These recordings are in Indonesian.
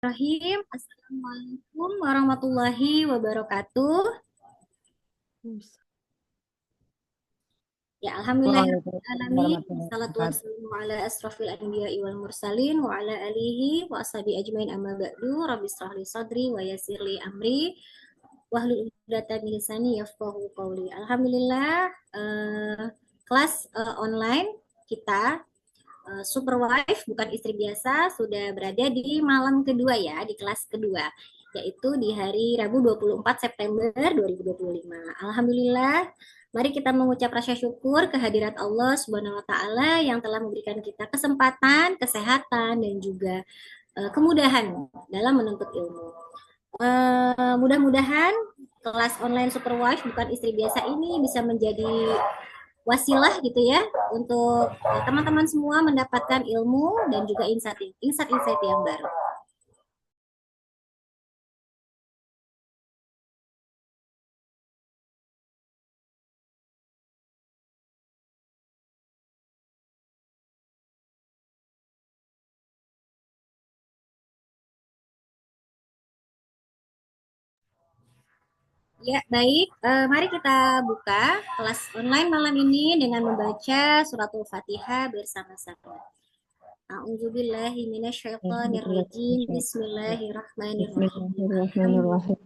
Bismillahirrahmanirrahim. Assalamualaikum warahmatullahi wabarakatuh. Ya, Waalaikumsalam alhamdulillahirrahmanirrahim. warahmatullahi Salatu wabarakatuh. wassalamu ala asrafil anbiya'i wal mursalin wa ala alihi wa ashabi ajmain amma ba'du. Rabbi shrah li sadri wa yassir li amri wahlul 'uqdatam min lisani yafqahu qawli. Alhamdulillah, kelas online kita Super Wife bukan istri biasa sudah berada di malam kedua ya, di kelas kedua, yaitu di hari Rabu 24 September 2025. Alhamdulillah, mari kita mengucap rasa syukur kehadirat Allah Subhanahu wa taala yang telah memberikan kita kesempatan, kesehatan dan juga kemudahan dalam menuntut ilmu. Mudah-mudahan kelas online Super Wife bukan istri biasa ini bisa menjadi wasilah gitu ya untuk teman-teman semua mendapatkan ilmu dan juga insight-insight yang baru. Ya, baik. Mari kita buka kelas online malam ini dengan membaca suratul Fatihah bersama-sama. A'udzubillahi minasyaitonirrajim. Bismillahirrahmanirrahim. Bismillahirrahmanirrahim.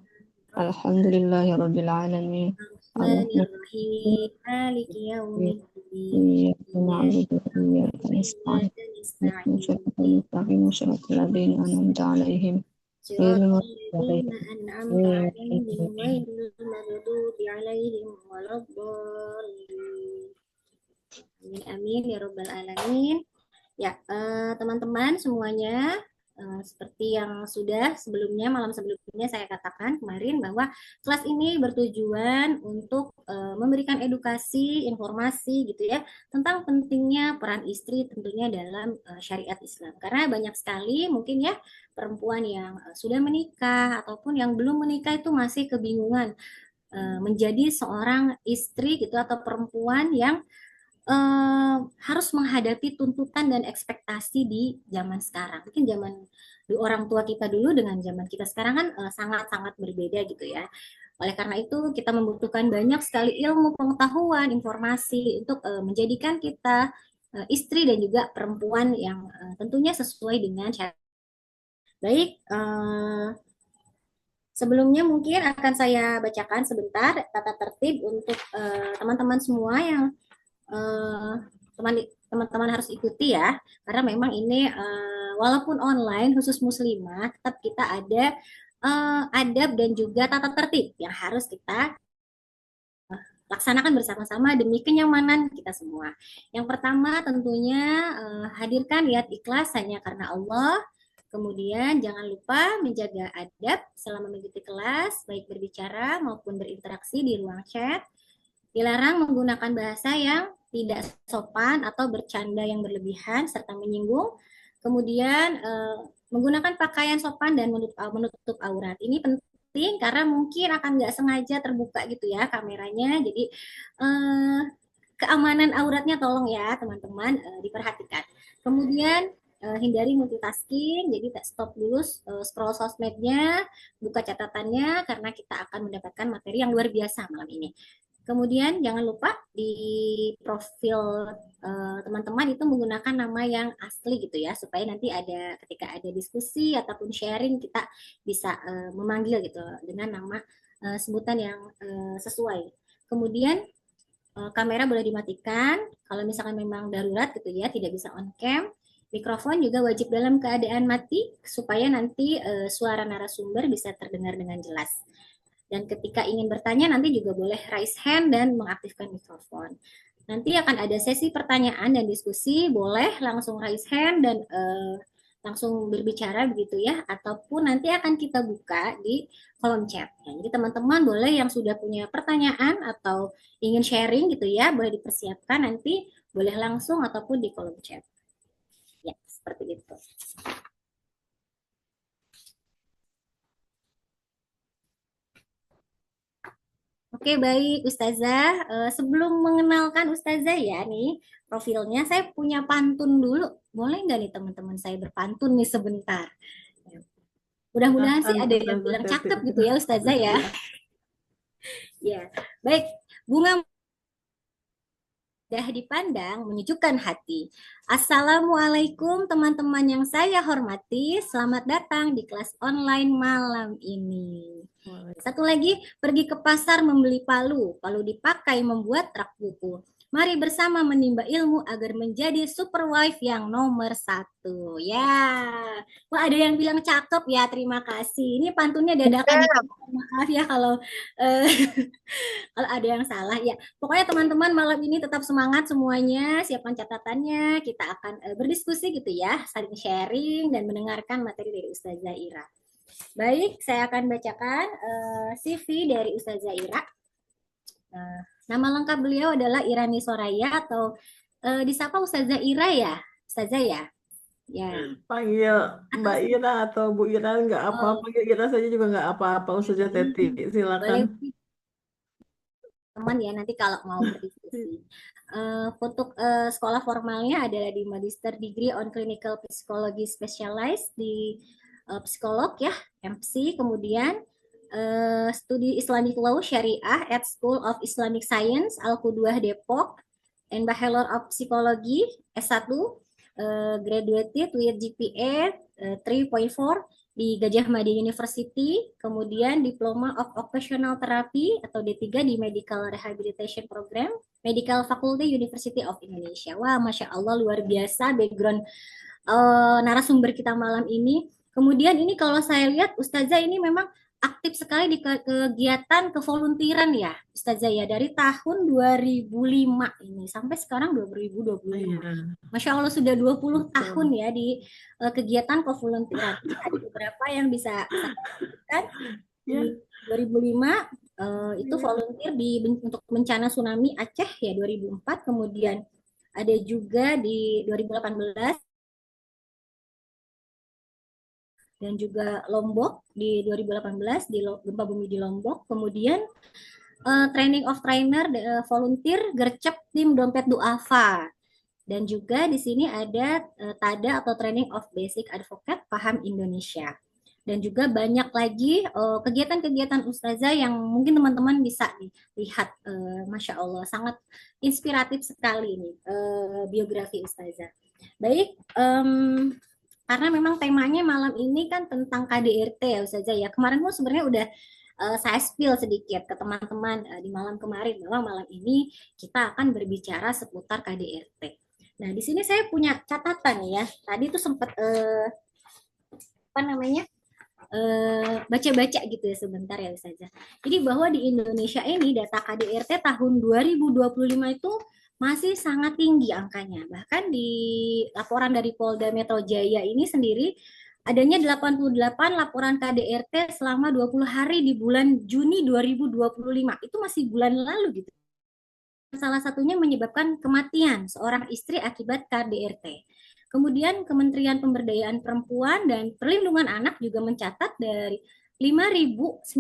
Alhamdulillahirabbil alamin. Arrahmanirrahim. Alhamdulillahirrahmanirrahim. Maliki yaumiddin. Iyyaka na'budu wa iyyaka Iyyaka nasta'in. Ihdinas nasta'in. siratal mustaqim, siratal ladzina an'amta 'alaihim صراط ghairil maghdubi الذين أنعمت عليهم alaihim. غير المغضوب عليهم ولا الضالين. Amin amin ya robbal alamin. Ya, teman-teman semuanya, seperti yang sudah sebelumnya, malam sebelumnya saya katakan kemarin bahwa kelas ini bertujuan untuk memberikan edukasi, informasi gitu ya, tentang pentingnya peran istri tentunya dalam syariat Islam. Karena banyak sekali mungkin ya perempuan yang sudah menikah ataupun yang belum menikah itu masih kebingungan menjadi seorang istri gitu atau perempuan yang harus menghadapi tuntutan dan ekspektasi di zaman sekarang. Mungkin zaman di orang tua kita dulu dengan zaman kita sekarang kan sangat-sangat berbeda gitu ya. Oleh karena itu kita membutuhkan banyak sekali ilmu, pengetahuan, informasi untuk menjadikan kita istri dan juga perempuan yang tentunya sesuai dengan syarat. Baik, sebelumnya mungkin akan saya bacakan sebentar tata tertib untuk teman-teman semua yang eh, teman-teman harus ikuti ya, karena memang ini walaupun online khusus muslimah tetap kita ada adab dan juga tata tertib yang harus kita laksanakan bersama-sama demi kenyamanan kita semua. Yang pertama tentunya hadirkan niat ikhlas hanya karena Allah. Kemudian jangan lupa menjaga adab selama mengikuti kelas, baik berbicara maupun berinteraksi di ruang chat. Dilarang menggunakan bahasa yang tidak sopan atau bercanda yang berlebihan serta menyinggung. Kemudian menggunakan pakaian sopan dan menutup aurat. Ini penting karena mungkin akan nggak sengaja terbuka gitu ya kameranya. Jadi eh, keamanan auratnya tolong ya teman-teman diperhatikan. Kemudian hindari multitasking, jadi stop dulu scroll sosmednya, buka catatannya karena kita akan mendapatkan materi yang luar biasa malam ini. Kemudian jangan lupa di profil teman-teman itu menggunakan nama yang asli gitu ya, supaya nanti ada ketika ada diskusi ataupun sharing kita bisa memanggil gitu dengan nama sebutan yang sesuai. Kemudian kamera boleh dimatikan kalau misalkan memang darurat gitu ya, tidak bisa on cam. Mikrofon juga wajib dalam keadaan mati supaya nanti suara narasumber bisa terdengar dengan jelas. Dan ketika ingin bertanya nanti juga boleh raise hand dan mengaktifkan mikrofon. Nanti akan ada sesi pertanyaan dan diskusi, boleh langsung raise hand dan langsung berbicara begitu ya, ataupun nanti akan kita buka di kolom chat. Ya, jadi teman-teman boleh yang sudah punya pertanyaan atau ingin sharing gitu ya, boleh dipersiapkan nanti, boleh langsung ataupun di kolom chat. Ya, seperti itu. Oke, baik Ustazah. Sebelum mengenalkan Ustazah ya nih, profilnya saya punya pantun dulu. Boleh nggak nih teman-teman saya berpantun nih sebentar? Mudah-mudahan sih Silahkan ada yang Ustazah bilang Teti. cakep gitu ya Ustazah ya. Iya. Ya, baik. Bunga dah dipandang menyejukkan hati. Assalamualaikum teman-teman yang saya hormati. Selamat datang di kelas online malam ini. Satu lagi, pergi ke pasar membeli palu. Palu dipakai membuat rak buku. Mari bersama menimba ilmu agar menjadi super wife yang nomor satu. Ya, wah ada yang bilang cakep ya. Terima kasih. Ini pantunnya dadakan nih. Maaf ya kalau eh, kalau ada yang salah ya. Pokoknya teman-teman malam ini tetap semangat semuanya. Siapkan catatannya. Kita akan berdiskusi gitu ya, saling sharing dan mendengarkan materi dari Ustazah Ira. Baik, saya akan bacakan CV dari Ustazah Ira. Nama lengkap beliau adalah Irani Soraya atau disapa Ustazah Ira ya, Ustazah ya. Ya. Panggil Mbak Ira atau Bu Ira nggak apa-apa. Oh, Panggil Ira saja juga nggak apa-apa. Ustazah Teti, silakan. boleh teman ya nanti kalau mau berdiskusi. Untuk sekolah formalnya adalah di Magister Degree on Clinical Psychology Specialized di psikolog ya, MC. Kemudian studi Islamic Law Syariah at School of Islamic Science Al-Quduah Depok, and Bachelor of Psychology S1, graduated with GPA 3.4 di Gajah Mada University, kemudian Diploma of Occupational Therapy atau D3 di Medical Rehabilitation Program, Medical Faculty University of Indonesia. Wah, Masya Allah luar biasa background narasumber kita malam ini. Kemudian ini kalau saya lihat Ustazah ini memang aktif sekali di kegiatan kevoluntiran ya Ustazah ya dari tahun 2005 ini sampai sekarang 2025. Masya Allah sudah 20 tahun ya di kegiatan kevoluntiran. Ada beberapa yang bisa saya lakukan di 2005 itu volunteer untuk bencana tsunami Aceh ya 2004, kemudian ada juga di 2018 dan juga Lombok di 2018 di gempa bumi di Lombok. Kemudian training of trainer volunteer gercep tim dompet duafa. Dan juga di sini ada TADA atau Training of Basic Advocate Paham Indonesia. Dan juga banyak lagi kegiatan-kegiatan Ustazah yang mungkin teman-teman bisa lihat. Masya Allah, sangat inspiratif sekali ini biografi Ustazah. Baik, karena memang temanya malam ini kan tentang KDRT ya Ustazah ya. Kemarin pun sebenarnya udah saya spill sedikit ke teman-teman di malam kemarin bahwa malam ini kita akan berbicara seputar KDRT. Nah, di sini saya punya catatan ya. Tadi tuh sempat apa namanya? Baca-baca gitu ya sebentar ya Ustazah. Jadi bahwa di Indonesia ini data KDRT tahun 2025 itu masih sangat tinggi angkanya. Bahkan di laporan dari Polda Metro Jaya ini sendiri adanya 88 laporan KDRT selama 20 hari di bulan Juni 2025. Itu masih bulan lalu gitu. Salah satunya menyebabkan kematian seorang istri akibat KDRT. Kemudian Kementerian Pemberdayaan Perempuan dan Perlindungan Anak juga mencatat dari 5.949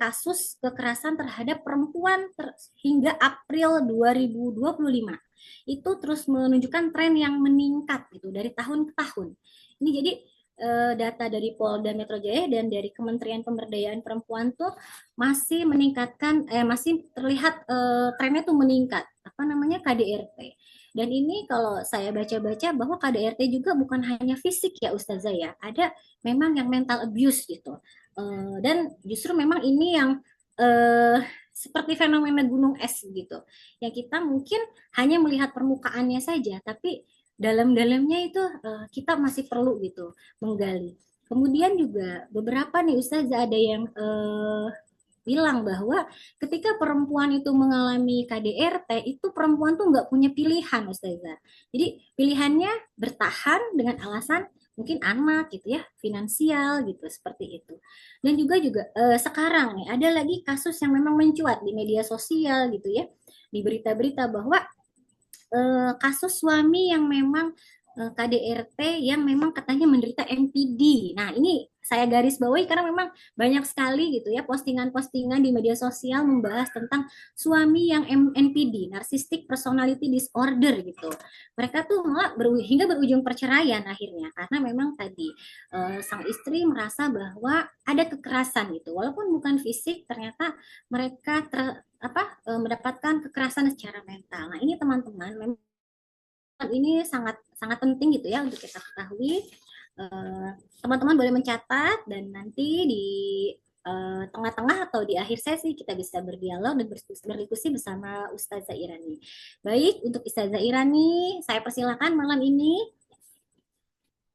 kasus kekerasan terhadap perempuan hingga April 2025. Itu terus menunjukkan tren yang meningkat gitu dari tahun ke tahun. Ini jadi data dari Polda Metro Jaya dan dari Kementerian Pemberdayaan Perempuan tuh masih meningkatkan masih terlihat trennya tuh meningkat apa namanya KDRT. Dan ini kalau saya baca-baca bahwa KDRT juga bukan hanya fisik ya Ustazah ya, ada memang yang mental abuse gitu. Dan justru memang ini yang seperti fenomena gunung es gitu. Yang kita mungkin hanya melihat permukaannya saja, tapi dalam-dalamnya itu kita masih perlu gitu menggali. Kemudian juga beberapa nih Ustazah ada yang bilang bahwa ketika perempuan itu mengalami KDRT itu perempuan tuh nggak punya pilihan Ustazah. Jadi pilihannya bertahan dengan alasan mungkin anak gitu ya, finansial gitu seperti itu. Dan juga sekarang nih ada lagi kasus yang memang mencuat di media sosial gitu ya, di berita-berita bahwa kasus suami yang memang KDRT yang memang katanya menderita NPD. Nah, ini saya garis bawahi karena memang banyak sekali gitu ya postingan-postingan di media sosial membahas tentang suami yang NPD, Narcissistic Personality Disorder gitu. Mereka tuh malah hingga berujung perceraian akhirnya karena memang tadi sang istri merasa bahwa ada kekerasan gitu. Walaupun bukan fisik, ternyata mereka mendapatkan kekerasan secara mental. Nah, ini teman-teman memang ini sangat sangat penting gitu ya untuk kita ketahui. Teman-teman boleh mencatat dan nanti di tengah-tengah atau di akhir sesi kita bisa berdialog dan berdiskusi bersama Ustazah Irani. Baik, untuk Ustazah Irani, saya persilakan malam ini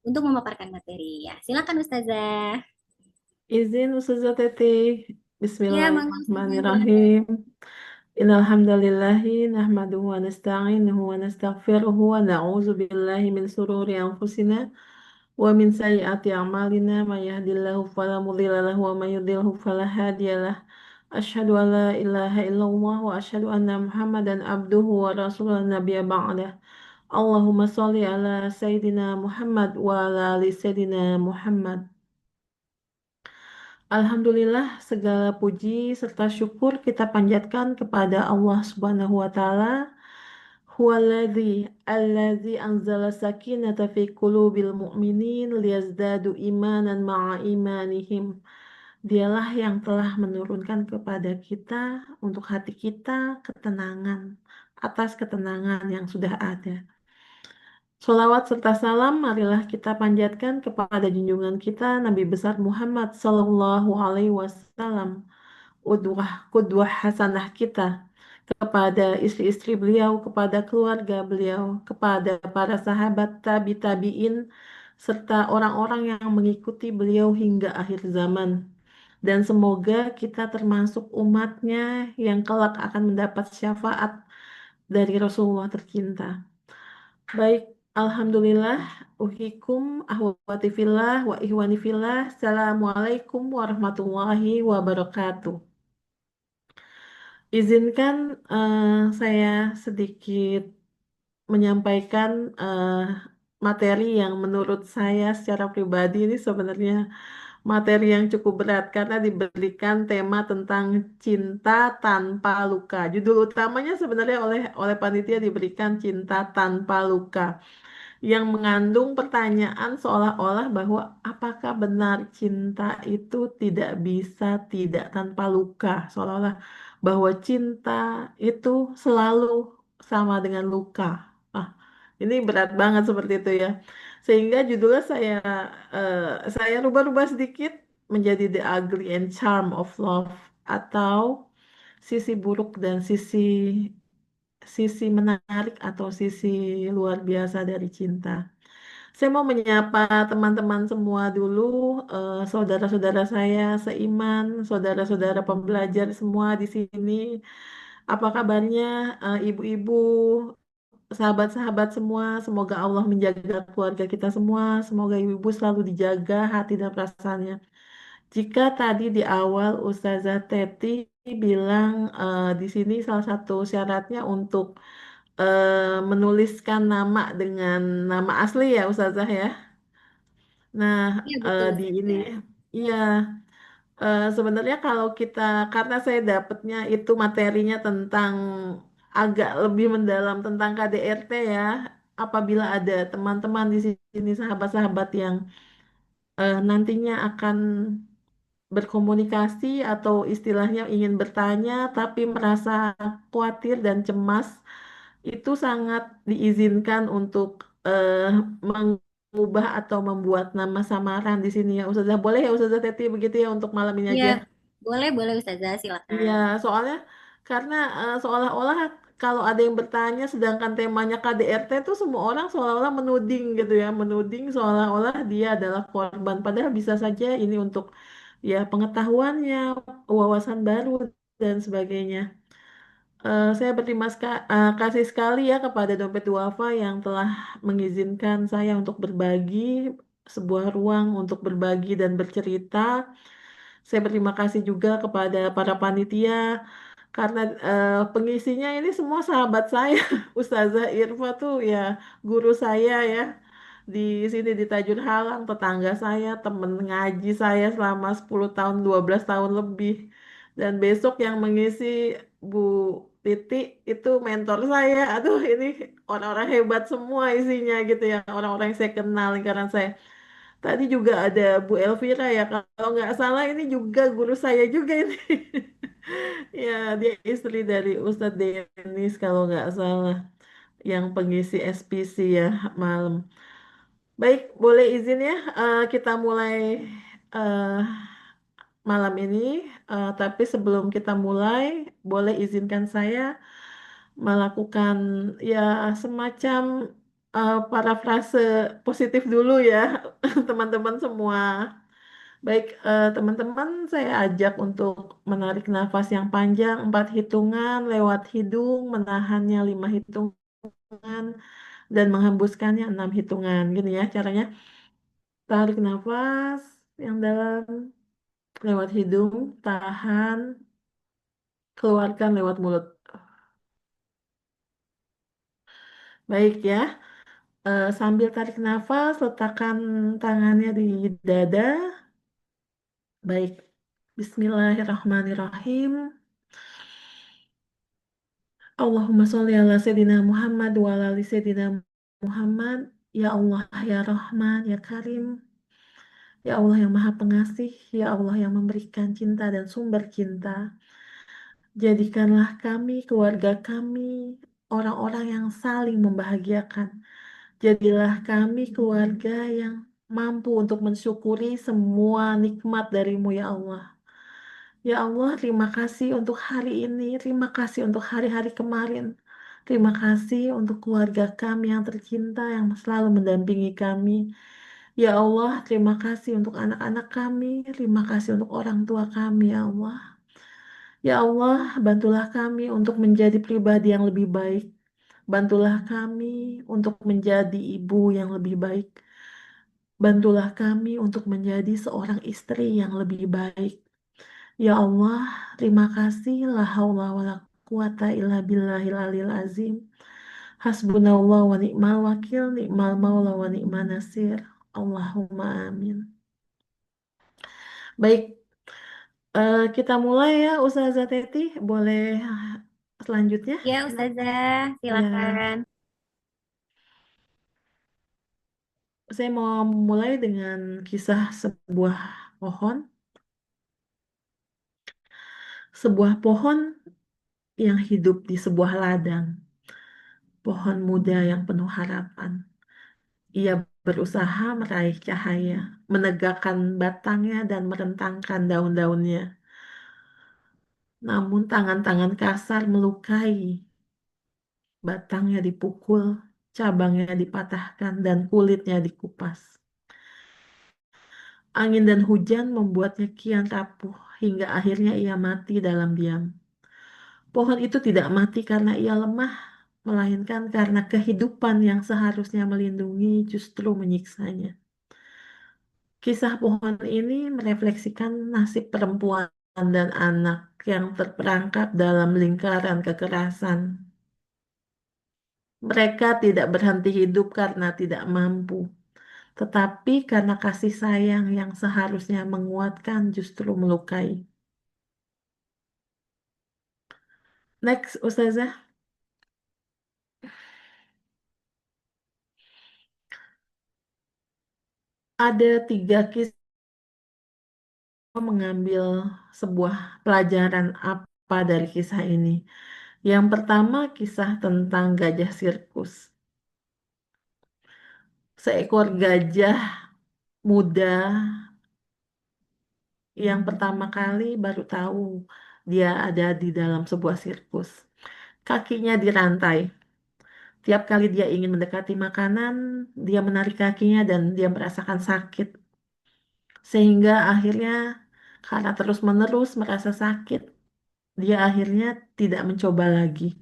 untuk memaparkan materi. Ya, silakan Ustazah. Izin Ustazah Teti. Ya, mangga Ustazah, boleh. Bismillahirrahmanirrahim. Innal hamdalillahi nahmaduhu wa nasta'inuhu wa nastaghfiruhu wa na'udzu billahi min sururi anfusina wa min sayyiati a'malina may yahdihillahu fala mudhilla lahu wa may yudhlilhu fala hadiyalah. Asyhadu an la ilaha illallah wa asyhadu anna Muhammadan abduhu wa rasuluhu nabiyya ba'dah. Allahumma sholli ala sayyidina Muhammad wa ala ali sayyidina Muhammad. Alhamdulillah, segala puji serta syukur kita panjatkan kepada Allah Subhanahu wa taala. Huwaladzi anzala sakinata fi qulubil mu'minin liyazdadu imanan ma'a imanihim. Dialah yang telah menurunkan kepada kita untuk hati kita ketenangan atas ketenangan yang sudah ada. Sholawat serta salam marilah kita panjatkan kepada junjungan kita Nabi besar Muhammad Sallallahu Alaihi Wasallam, kudwah hasanah kita, kepada istri-istri beliau, kepada keluarga beliau, kepada para sahabat tabi'in, serta orang-orang yang mengikuti beliau hingga akhir zaman. Dan semoga kita termasuk umatnya yang kelak akan mendapat syafaat dari Rasulullah tercinta. Baik, Alhamdulillah, uhikum, ahwati fillah, wa ihwani fillah, Assalamualaikum warahmatullahi wabarakatuh. Izinkan saya sedikit menyampaikan materi yang menurut saya secara pribadi ini sebenarnya materi yang cukup berat karena diberikan tema tentang cinta tanpa luka. Judul utamanya sebenarnya oleh panitia diberikan cinta tanpa luka, yang mengandung pertanyaan seolah-olah bahwa apakah benar cinta itu tidak bisa tidak tanpa luka, seolah-olah bahwa cinta itu selalu sama dengan luka. Ah, ini berat banget seperti itu ya. Sehingga judulnya saya rubah-rubah sedikit menjadi The Ugly and Charm of Love, atau sisi buruk dan sisi menarik atau sisi luar biasa dari cinta. Saya mau menyapa teman-teman semua dulu, saudara-saudara saya seiman, saudara-saudara pembelajar semua di sini. Apa kabarnya, ibu-ibu, sahabat-sahabat semua? Semoga Allah menjaga keluarga kita semua. Semoga ibu-ibu selalu dijaga hati dan perasaannya. Jika tadi di awal Ustazah Teti bilang di sini salah satu syaratnya untuk menuliskan nama dengan nama asli ya Ustazah ya. Nah, Ya, betul di ini Ustazah. iya, sebenarnya kalau kita, karena saya dapatnya itu materinya tentang agak lebih mendalam tentang KDRT ya. Apabila ada teman-teman di sini sahabat-sahabat yang nantinya akan berkomunikasi atau istilahnya ingin bertanya tapi merasa khawatir dan cemas, itu sangat diizinkan untuk mengubah atau membuat nama samaran di sini ya Ustazah. Boleh ya Ustazah Teti begitu ya untuk malam ini Ya, aja. boleh boleh Ustazah, Iya, silakan. soalnya karena seolah-olah kalau ada yang bertanya sedangkan temanya KDRT itu semua orang seolah-olah menuding gitu ya, menuding seolah-olah dia adalah korban. Padahal bisa saja ini untuk ya pengetahuannya, wawasan baru dan sebagainya. Saya kasih sekali ya kepada Dompet Duafa yang telah mengizinkan saya untuk berbagi sebuah ruang untuk berbagi dan bercerita. Saya berterima kasih juga kepada para panitia karena pengisinya ini semua sahabat saya. Ustazah Irfa tuh ya guru saya ya. di sini di Tajur Halang, tetangga saya, temen ngaji saya selama 10 tahun, 12 tahun lebih. Dan besok yang mengisi Bu Titi itu mentor saya. Aduh, ini orang-orang hebat semua isinya gitu ya, orang-orang yang saya kenal lingkaran saya. Tadi juga ada Bu Elvira ya, kalau nggak salah ini juga guru saya juga ini. Ya, dia istri dari Ustadz Denis kalau nggak salah, yang pengisi SPC ya malam. Baik, boleh izin ya, kita mulai eh, malam ini. Tapi sebelum kita mulai, boleh izinkan saya melakukan ya semacam parafrase positif dulu ya, teman-teman semua. Baik, teman-teman, saya ajak untuk menarik nafas yang panjang, 4 hitungan lewat hidung, menahannya 5 hitungan, dan menghembuskannya 6 hitungan. Gini ya caranya. Tarik nafas yang dalam lewat hidung, tahan, keluarkan lewat mulut. Baik ya, sambil tarik nafas, letakkan tangannya di dada. Baik, Bismillahirrahmanirrahim. Allahumma sholli ala Sayyidina Muhammad wa ala ali Sayyidina Muhammad. Ya Allah, ya Rahman, ya Karim. Ya Allah yang Maha Pengasih, ya Allah yang memberikan cinta dan sumber cinta. Jadikanlah kami, keluarga kami, orang-orang yang saling membahagiakan. Jadilah kami keluarga yang mampu untuk mensyukuri semua nikmat darimu ya Allah. Ya Allah, terima kasih untuk hari ini, terima kasih untuk hari-hari kemarin. Terima kasih untuk keluarga kami yang tercinta yang selalu mendampingi kami. Ya Allah, terima kasih untuk anak-anak kami, terima kasih untuk orang tua kami ya Allah. Ya Allah, bantulah kami untuk menjadi pribadi yang lebih baik. Bantulah kami untuk menjadi ibu yang lebih baik. Bantulah kami untuk menjadi seorang istri yang lebih baik. Ya Allah, terima kasih. La haula wa la quwata illa billahil alil azim. Hasbunallah wa ni'mal wakil, ni'mal maula wa ni'man nasir. Allahumma amin. Baik, kita mulai ya, Ustazah Teti. Boleh selanjutnya? Ya, Ustazah, Ya, silakan. saya mau mulai dengan kisah sebuah pohon. Sebuah pohon yang hidup di sebuah ladang. Pohon muda yang penuh harapan. Ia berusaha meraih cahaya, menegakkan batangnya dan merentangkan daun-daunnya. Namun tangan-tangan kasar melukai. Batangnya dipukul, cabangnya dipatahkan, dan kulitnya dikupas. Angin dan hujan membuatnya kian rapuh hingga akhirnya ia mati dalam diam. Pohon itu tidak mati karena ia lemah, melainkan karena kehidupan yang seharusnya melindungi justru menyiksanya. Kisah pohon ini merefleksikan nasib perempuan dan anak yang terperangkap dalam lingkaran kekerasan. Mereka tidak berhenti hidup karena tidak mampu, tetapi karena kasih sayang yang seharusnya menguatkan justru melukai. Next, Ustazah. Ada 3 kisah mengambil sebuah pelajaran apa dari kisah ini. Yang pertama, kisah tentang gajah sirkus. Seekor gajah muda yang pertama kali baru tahu dia ada di dalam sebuah sirkus. Kakinya dirantai. Tiap kali dia ingin mendekati makanan, dia menarik kakinya dan dia merasakan sakit. Sehingga akhirnya karena terus-menerus merasa sakit, dia akhirnya tidak mencoba lagi.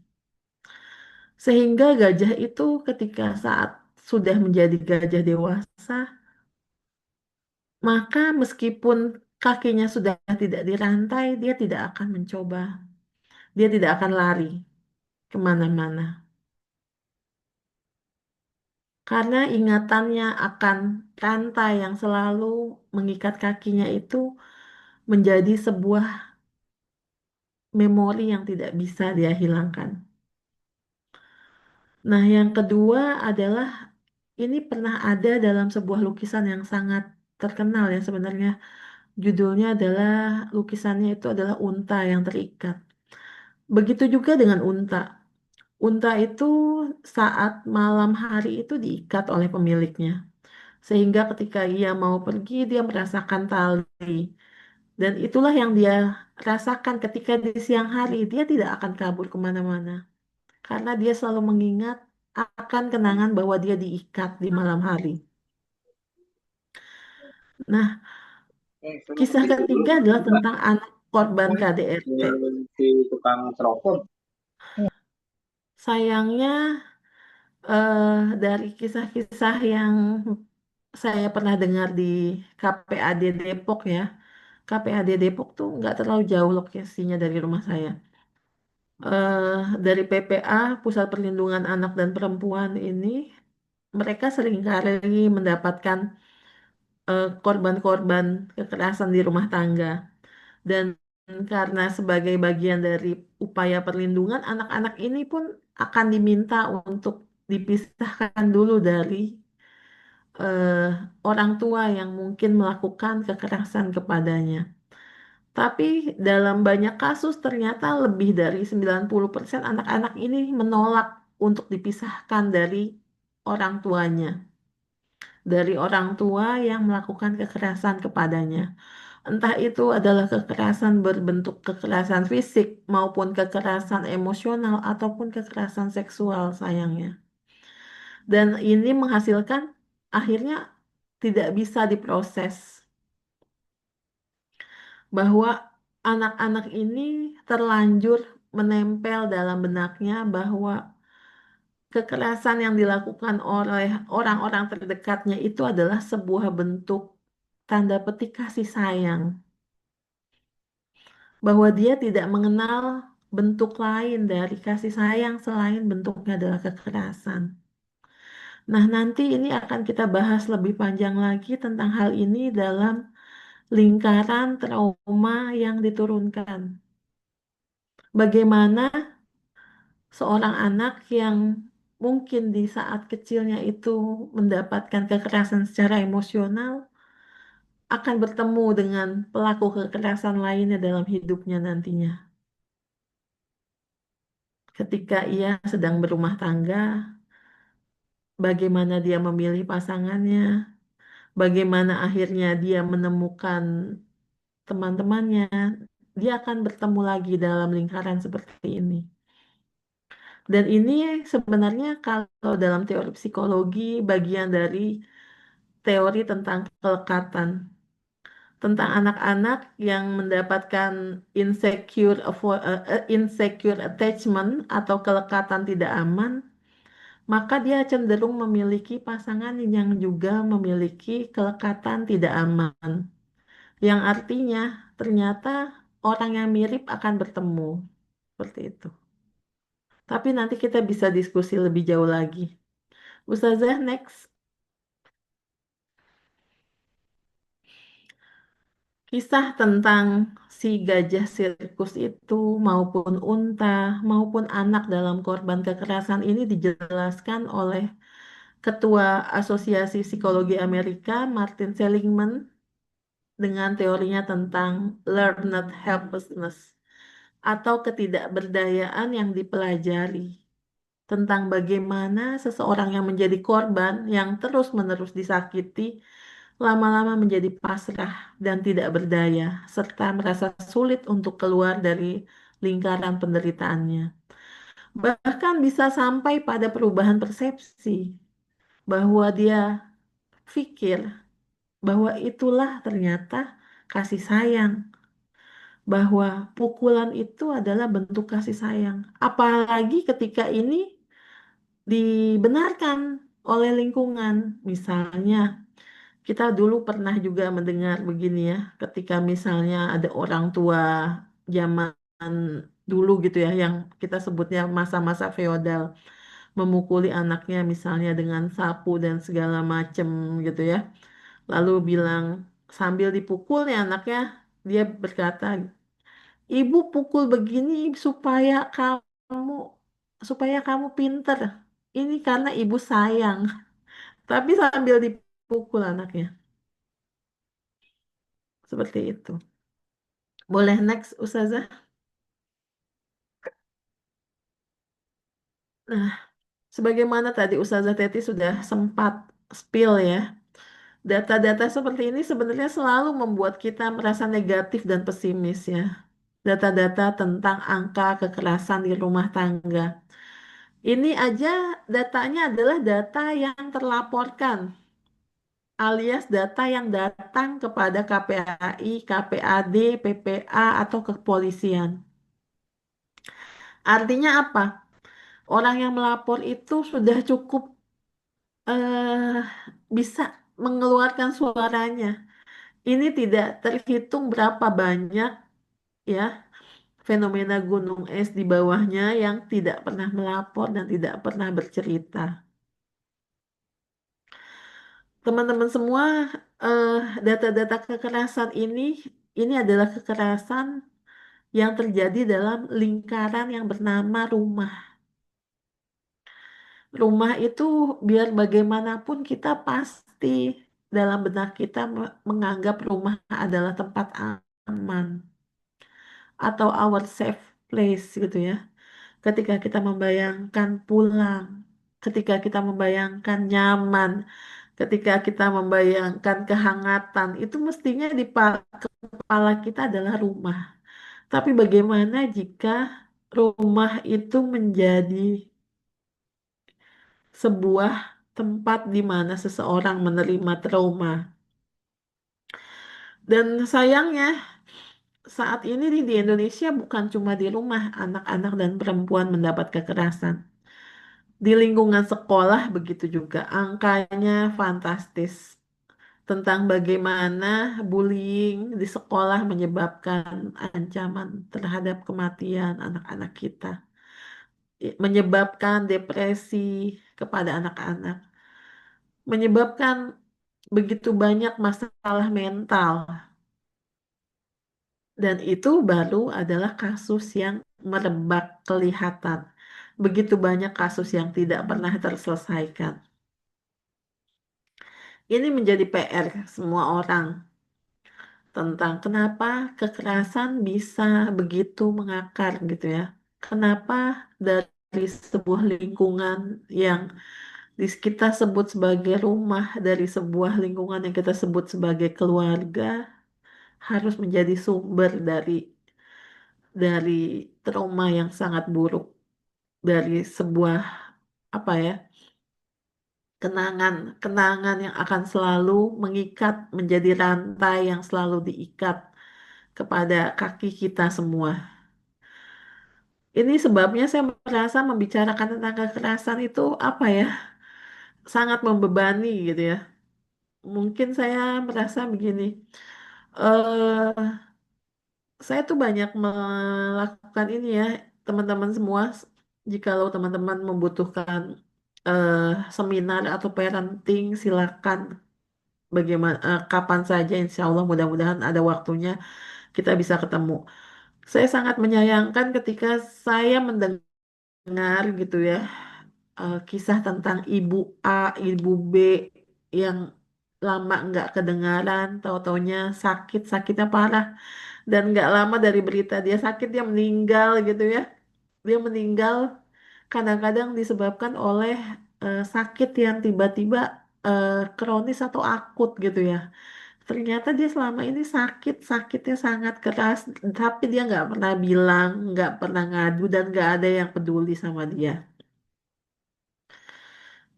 Sehingga gajah itu ketika saat sudah menjadi gajah dewasa, maka meskipun kakinya sudah tidak dirantai, dia tidak akan mencoba. Dia tidak akan lari kemana-mana. Karena ingatannya akan rantai yang selalu mengikat kakinya itu menjadi sebuah memori yang tidak bisa dia hilangkan. Nah, yang kedua adalah ini pernah ada dalam sebuah lukisan yang sangat terkenal ya sebenarnya. Judulnya adalah lukisannya itu adalah unta yang terikat. Begitu juga dengan unta. Unta itu saat malam hari itu diikat oleh pemiliknya. Sehingga ketika ia mau pergi, dia merasakan tali. Dan itulah yang dia rasakan ketika di siang hari. Dia tidak akan kabur kemana-mana. Karena dia selalu mengingat akan kenangan bahwa dia diikat di malam hari. Nah, kisah ketiga adalah tentang anak korban KDRT. Si tukang teropong. Sayangnya, dari kisah-kisah yang saya pernah dengar di KPAD Depok ya, KPAD Depok tuh nggak terlalu jauh lokasinya dari rumah saya. Dari PPA, Pusat Perlindungan Anak dan Perempuan ini, mereka seringkali mendapatkan korban-korban kekerasan di rumah tangga. Dan karena sebagai bagian dari upaya perlindungan, anak-anak ini pun akan diminta untuk dipisahkan dulu dari eh, orang tua yang mungkin melakukan kekerasan kepadanya. Tapi dalam banyak kasus ternyata lebih dari 90% anak-anak ini menolak untuk dipisahkan dari orang tuanya, dari orang tua yang melakukan kekerasan kepadanya. Entah itu adalah kekerasan berbentuk kekerasan fisik maupun kekerasan emosional ataupun kekerasan seksual sayangnya. Dan ini menghasilkan akhirnya tidak bisa diproses bahwa anak-anak ini terlanjur menempel dalam benaknya bahwa kekerasan yang dilakukan oleh orang-orang terdekatnya itu adalah sebuah bentuk tanda petik kasih sayang. Bahwa dia tidak mengenal bentuk lain dari kasih sayang selain bentuknya adalah kekerasan. Nah, nanti ini akan kita bahas lebih panjang lagi tentang hal ini dalam lingkaran trauma yang diturunkan. Bagaimana seorang anak yang mungkin di saat kecilnya itu mendapatkan kekerasan secara emosional akan bertemu dengan pelaku kekerasan lainnya dalam hidupnya nantinya. Ketika ia sedang berumah tangga, bagaimana dia memilih pasangannya, bagaimana akhirnya dia menemukan teman-temannya, dia akan bertemu lagi dalam lingkaran seperti ini. Dan ini sebenarnya kalau dalam teori psikologi bagian dari teori tentang kelekatan. Tentang anak-anak yang mendapatkan insecure attachment atau kelekatan tidak aman, maka dia cenderung memiliki pasangan yang juga memiliki kelekatan tidak aman. Yang artinya ternyata orang yang mirip akan bertemu. Seperti itu. Tapi nanti kita bisa diskusi lebih jauh lagi. Ustazah, next. Kisah tentang si gajah sirkus itu maupun unta maupun anak dalam korban kekerasan ini dijelaskan oleh Ketua Asosiasi Psikologi Amerika Martin Seligman dengan teorinya tentang learned helplessness atau ketidakberdayaan yang dipelajari tentang bagaimana seseorang yang menjadi korban yang terus-menerus disakiti lama-lama menjadi pasrah dan tidak berdaya, serta merasa sulit untuk keluar dari lingkaran penderitaannya. Bahkan bisa sampai pada perubahan persepsi bahwa dia pikir bahwa itulah ternyata kasih sayang, bahwa pukulan itu adalah bentuk kasih sayang. Apalagi ketika ini dibenarkan oleh lingkungan, misalnya kita dulu pernah juga mendengar begini ya, ketika misalnya ada orang tua zaman dulu gitu ya, yang kita sebutnya masa-masa feodal, memukuli anaknya misalnya dengan sapu dan segala macem gitu ya. Lalu bilang sambil dipukul nih anaknya, dia berkata, ibu pukul begini kamu supaya kamu pinter. Ini karena ibu sayang. Tapi sambil dipukul anaknya. Seperti itu. Boleh next, Ustazah? Nah, sebagaimana tadi Ustazah Teti sudah sempat spill ya, data-data seperti ini sebenarnya selalu membuat kita merasa negatif dan pesimis ya. Data-data tentang angka kekerasan di rumah tangga. Ini aja datanya adalah data yang terlaporkan, alias data yang datang kepada KPAI, KPAD, PPA, atau kepolisian. Artinya apa? Orang yang melapor itu sudah cukup eh, bisa mengeluarkan suaranya. Ini tidak terhitung berapa banyak ya fenomena gunung es di bawahnya yang tidak pernah melapor dan tidak pernah bercerita. Teman-teman semua, eh, data-data kekerasan ini adalah kekerasan yang terjadi dalam lingkaran yang bernama rumah. Rumah itu biar bagaimanapun kita pasti dalam benak kita menganggap rumah adalah tempat aman atau our safe place gitu ya. Ketika kita membayangkan pulang, ketika kita membayangkan nyaman, ketika kita membayangkan kehangatan, itu mestinya di kepala kita adalah rumah. Tapi bagaimana jika rumah itu menjadi sebuah tempat di mana seseorang menerima trauma? Dan sayangnya saat ini di Indonesia bukan cuma di rumah anak-anak dan perempuan mendapat kekerasan. Di lingkungan sekolah begitu juga angkanya fantastis tentang bagaimana bullying di sekolah menyebabkan ancaman terhadap kematian anak-anak kita, menyebabkan depresi kepada anak-anak, menyebabkan begitu banyak masalah mental. Dan itu baru adalah kasus yang merebak kelihatan. Begitu banyak kasus yang tidak pernah terselesaikan. Ini menjadi PR semua orang tentang kenapa kekerasan bisa begitu mengakar gitu ya. Kenapa dari sebuah lingkungan yang kita sebut sebagai rumah, dari sebuah lingkungan yang kita sebut sebagai keluarga, harus menjadi sumber dari trauma yang sangat buruk, dari sebuah apa ya, kenangan yang akan selalu mengikat menjadi rantai yang selalu diikat kepada kaki kita semua. Ini sebabnya saya merasa membicarakan tentang kekerasan itu apa ya, sangat membebani gitu ya. Mungkin saya merasa begini, eh saya tuh banyak melakukan ini ya, teman-teman semua. Jikalau teman-teman membutuhkan eh, seminar atau parenting, silakan. Bagaimana, kapan saja, insya Allah mudah-mudahan ada waktunya kita bisa ketemu. Saya sangat menyayangkan ketika saya mendengar gitu ya, kisah tentang ibu A, ibu B yang lama nggak kedengaran, tahu-taunya sakitnya parah, dan nggak lama dari berita dia sakit dia meninggal gitu ya. Dia meninggal kadang-kadang disebabkan oleh sakit yang tiba-tiba kronis atau akut gitu ya. Ternyata dia selama ini sakitnya sangat keras, tapi dia nggak pernah bilang, nggak pernah ngadu, dan nggak ada yang peduli sama dia.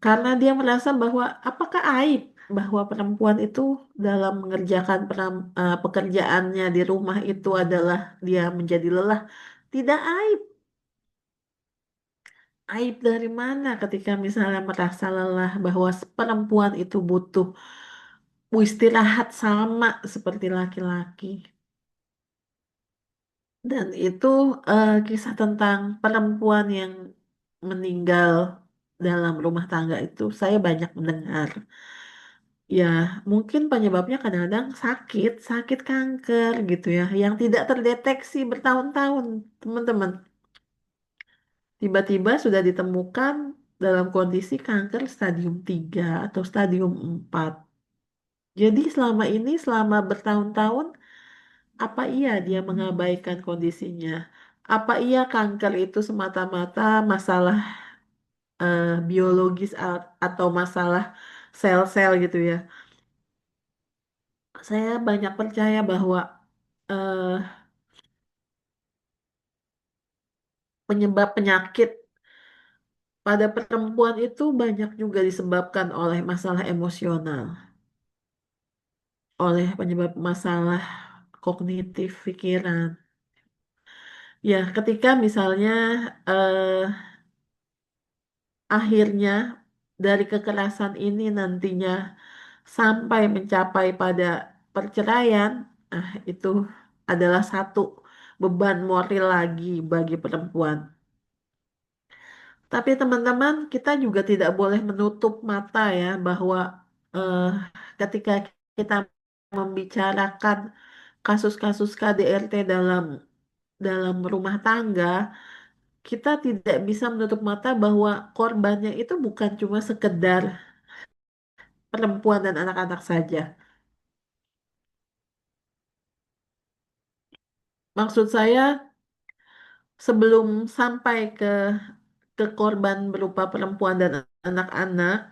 Karena dia merasa bahwa apakah aib bahwa perempuan itu dalam mengerjakan pekerjaannya di rumah itu adalah dia menjadi lelah. Tidak aib. Aib dari mana ketika misalnya merasa lelah bahwa perempuan itu butuh istirahat sama seperti laki-laki. Dan itu kisah tentang perempuan yang meninggal dalam rumah tangga itu saya banyak mendengar. Ya, mungkin penyebabnya kadang-kadang sakit kanker gitu ya, yang tidak terdeteksi bertahun-tahun, teman-teman. Tiba-tiba sudah ditemukan dalam kondisi kanker stadium 3 atau stadium 4. Jadi selama ini, selama bertahun-tahun, apa iya dia mengabaikan kondisinya? Apa iya kanker itu semata-mata masalah biologis atau masalah sel-sel gitu ya? Saya banyak percaya bahwa eh, penyebab penyakit pada perempuan itu banyak juga disebabkan oleh masalah emosional, oleh penyebab masalah kognitif pikiran. Ya, ketika misalnya eh, akhirnya dari kekerasan ini nantinya sampai mencapai pada perceraian, itu adalah satu beban moral lagi bagi perempuan. Tapi teman-teman, kita juga tidak boleh menutup mata ya bahwa eh, ketika kita membicarakan kasus-kasus KDRT dalam rumah tangga, kita tidak bisa menutup mata bahwa korbannya itu bukan cuma sekedar perempuan dan anak-anak saja. Maksud saya, sebelum sampai ke korban berupa perempuan dan anak-anak,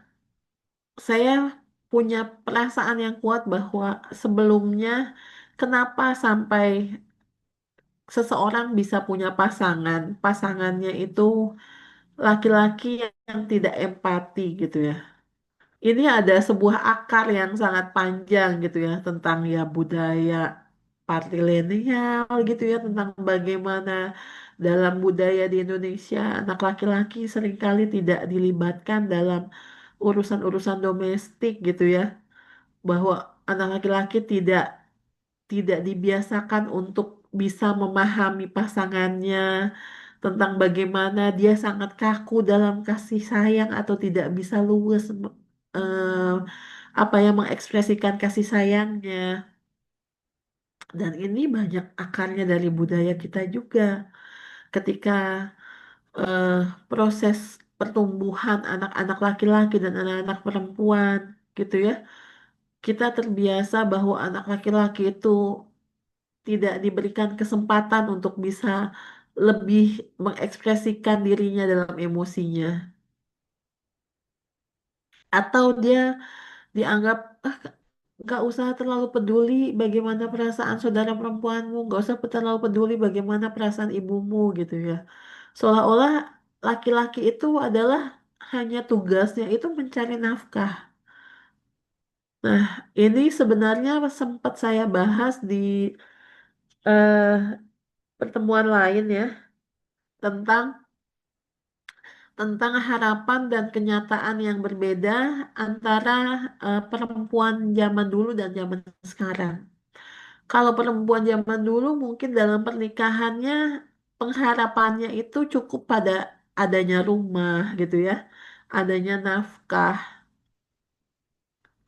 saya punya perasaan yang kuat bahwa sebelumnya kenapa sampai seseorang bisa punya pasangan, pasangannya itu laki-laki yang tidak empati gitu ya. Ini ada sebuah akar yang sangat panjang gitu ya tentang ya budaya patrilineal gitu ya, tentang bagaimana dalam budaya di Indonesia anak laki-laki seringkali tidak dilibatkan dalam urusan-urusan domestik gitu ya, bahwa anak laki-laki tidak dibiasakan untuk bisa memahami pasangannya, tentang bagaimana dia sangat kaku dalam kasih sayang atau tidak bisa luwes eh, apa yang mengekspresikan kasih sayangnya. Dan ini banyak akarnya dari budaya kita juga. Ketika eh, proses pertumbuhan anak-anak laki-laki dan anak-anak perempuan gitu ya, kita terbiasa bahwa anak laki-laki itu tidak diberikan kesempatan untuk bisa lebih mengekspresikan dirinya dalam emosinya. Atau dia dianggap, ah, nggak usah terlalu peduli bagaimana perasaan saudara perempuanmu, nggak usah terlalu peduli bagaimana perasaan ibumu gitu ya. Seolah-olah laki-laki itu adalah hanya tugasnya itu mencari nafkah. Nah, ini sebenarnya sempat saya bahas di eh, pertemuan lain ya, tentang harapan dan kenyataan yang berbeda antara perempuan zaman dulu dan zaman sekarang. Kalau perempuan zaman dulu mungkin dalam pernikahannya pengharapannya itu cukup pada adanya rumah gitu ya, adanya nafkah.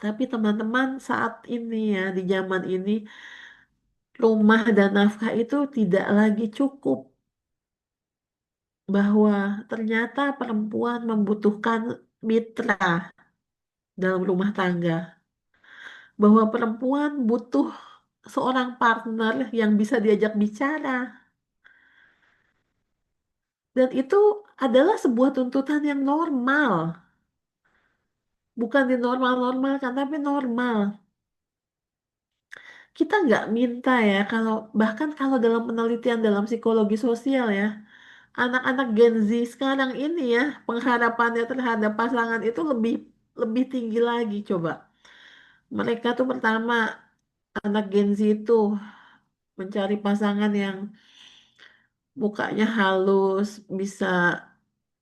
Tapi teman-teman saat ini ya di zaman ini rumah dan nafkah itu tidak lagi cukup, bahwa ternyata perempuan membutuhkan mitra dalam rumah tangga, bahwa perempuan butuh seorang partner yang bisa diajak bicara. Dan itu adalah sebuah tuntutan yang normal. Bukan di normal-normal kan, tapi normal. Kita nggak minta ya, bahkan kalau dalam penelitian dalam psikologi sosial ya, anak-anak Gen Z sekarang ini ya, pengharapannya terhadap pasangan itu lebih lebih tinggi lagi coba. Mereka tuh pertama, anak Gen Z itu mencari pasangan yang mukanya halus, bisa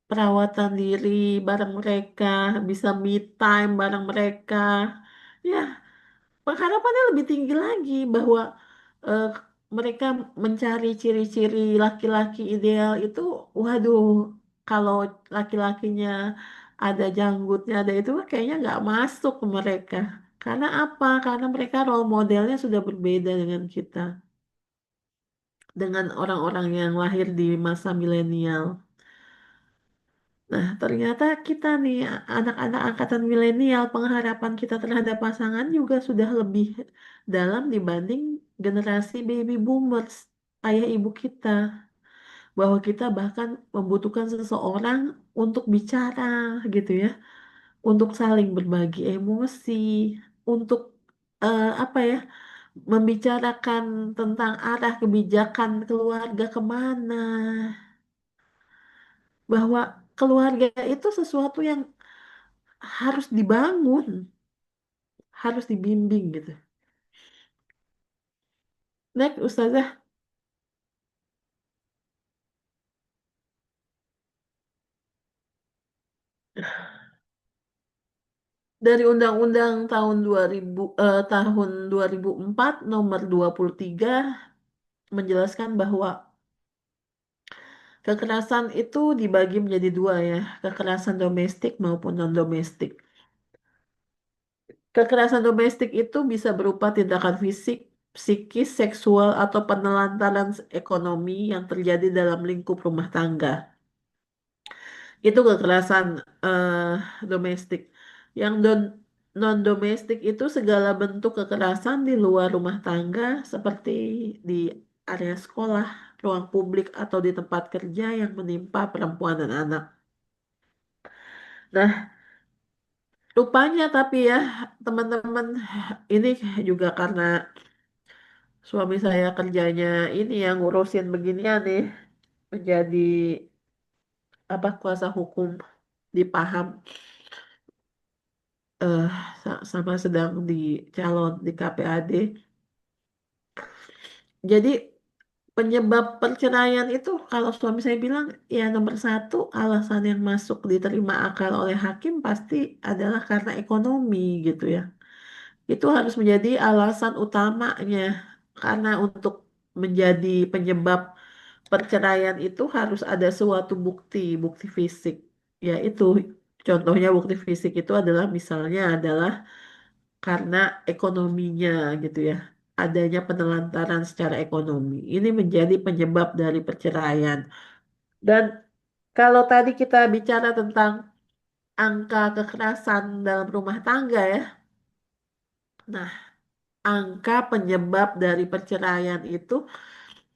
perawatan diri bareng mereka, bisa me time bareng mereka. Ya, pengharapannya lebih tinggi lagi bahwa eh, mereka mencari ciri-ciri laki-laki ideal itu, waduh, kalau laki-lakinya ada janggutnya, ada itu kayaknya nggak masuk ke mereka. Karena apa? Karena mereka role modelnya sudah berbeda dengan kita, dengan orang-orang yang lahir di masa milenial. Nah, ternyata kita nih, anak-anak angkatan milenial, pengharapan kita terhadap pasangan juga sudah lebih dalam dibanding generasi baby boomers, ayah ibu kita. Bahwa kita bahkan membutuhkan seseorang untuk bicara gitu ya, untuk saling berbagi emosi, untuk apa ya, membicarakan tentang arah kebijakan keluarga kemana, bahwa keluarga itu sesuatu yang harus dibangun, harus dibimbing gitu. Next, Ustazah. Dari Undang-Undang tahun 2000 tahun 2004 nomor 23 menjelaskan bahwa kekerasan itu dibagi menjadi dua ya, kekerasan domestik maupun non-domestik. Kekerasan domestik itu bisa berupa tindakan fisik, psikis, seksual, atau penelantaran ekonomi yang terjadi dalam lingkup rumah tangga. Itu kekerasan eh, domestik. Yang non-domestik itu segala bentuk kekerasan di luar rumah tangga seperti di area sekolah, ruang publik, atau di tempat kerja yang menimpa perempuan dan anak. Nah, rupanya tapi ya teman-teman, ini juga karena suami saya kerjanya ini yang ngurusin beginian nih, menjadi apa, kuasa hukum di Paham, eh sama sedang di calon di KPAD. Jadi penyebab perceraian itu kalau suami saya bilang ya nomor satu alasan yang masuk diterima akal oleh hakim pasti adalah karena ekonomi gitu ya. Itu harus menjadi alasan utamanya karena untuk menjadi penyebab perceraian itu harus ada suatu bukti, bukti fisik. Ya itu contohnya bukti fisik itu adalah misalnya adalah karena ekonominya gitu ya. Adanya penelantaran secara ekonomi. Ini menjadi penyebab dari perceraian. Dan kalau tadi kita bicara tentang angka kekerasan dalam rumah tangga ya. Nah, angka penyebab dari perceraian itu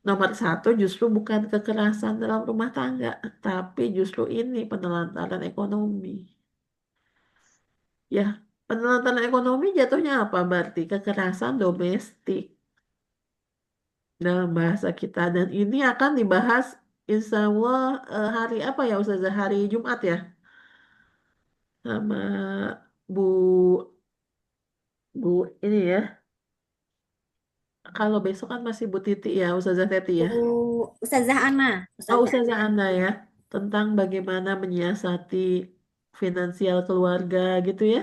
nomor satu justru bukan kekerasan dalam rumah tangga, tapi justru ini penelantaran ekonomi. Ya, penelantaran ekonomi jatuhnya apa berarti? Kekerasan domestik dalam bahasa kita. Dan ini akan dibahas insya Allah hari apa ya Ustazah? Hari Jumat ya? Sama Bu, ini ya. Kalau besok kan masih Bu Titi ya, Ustazah Teti ya. Ustazah Ana, Oh, Ustazah Ustazah Ana. Anda ya, tentang bagaimana menyiasati finansial keluarga gitu ya.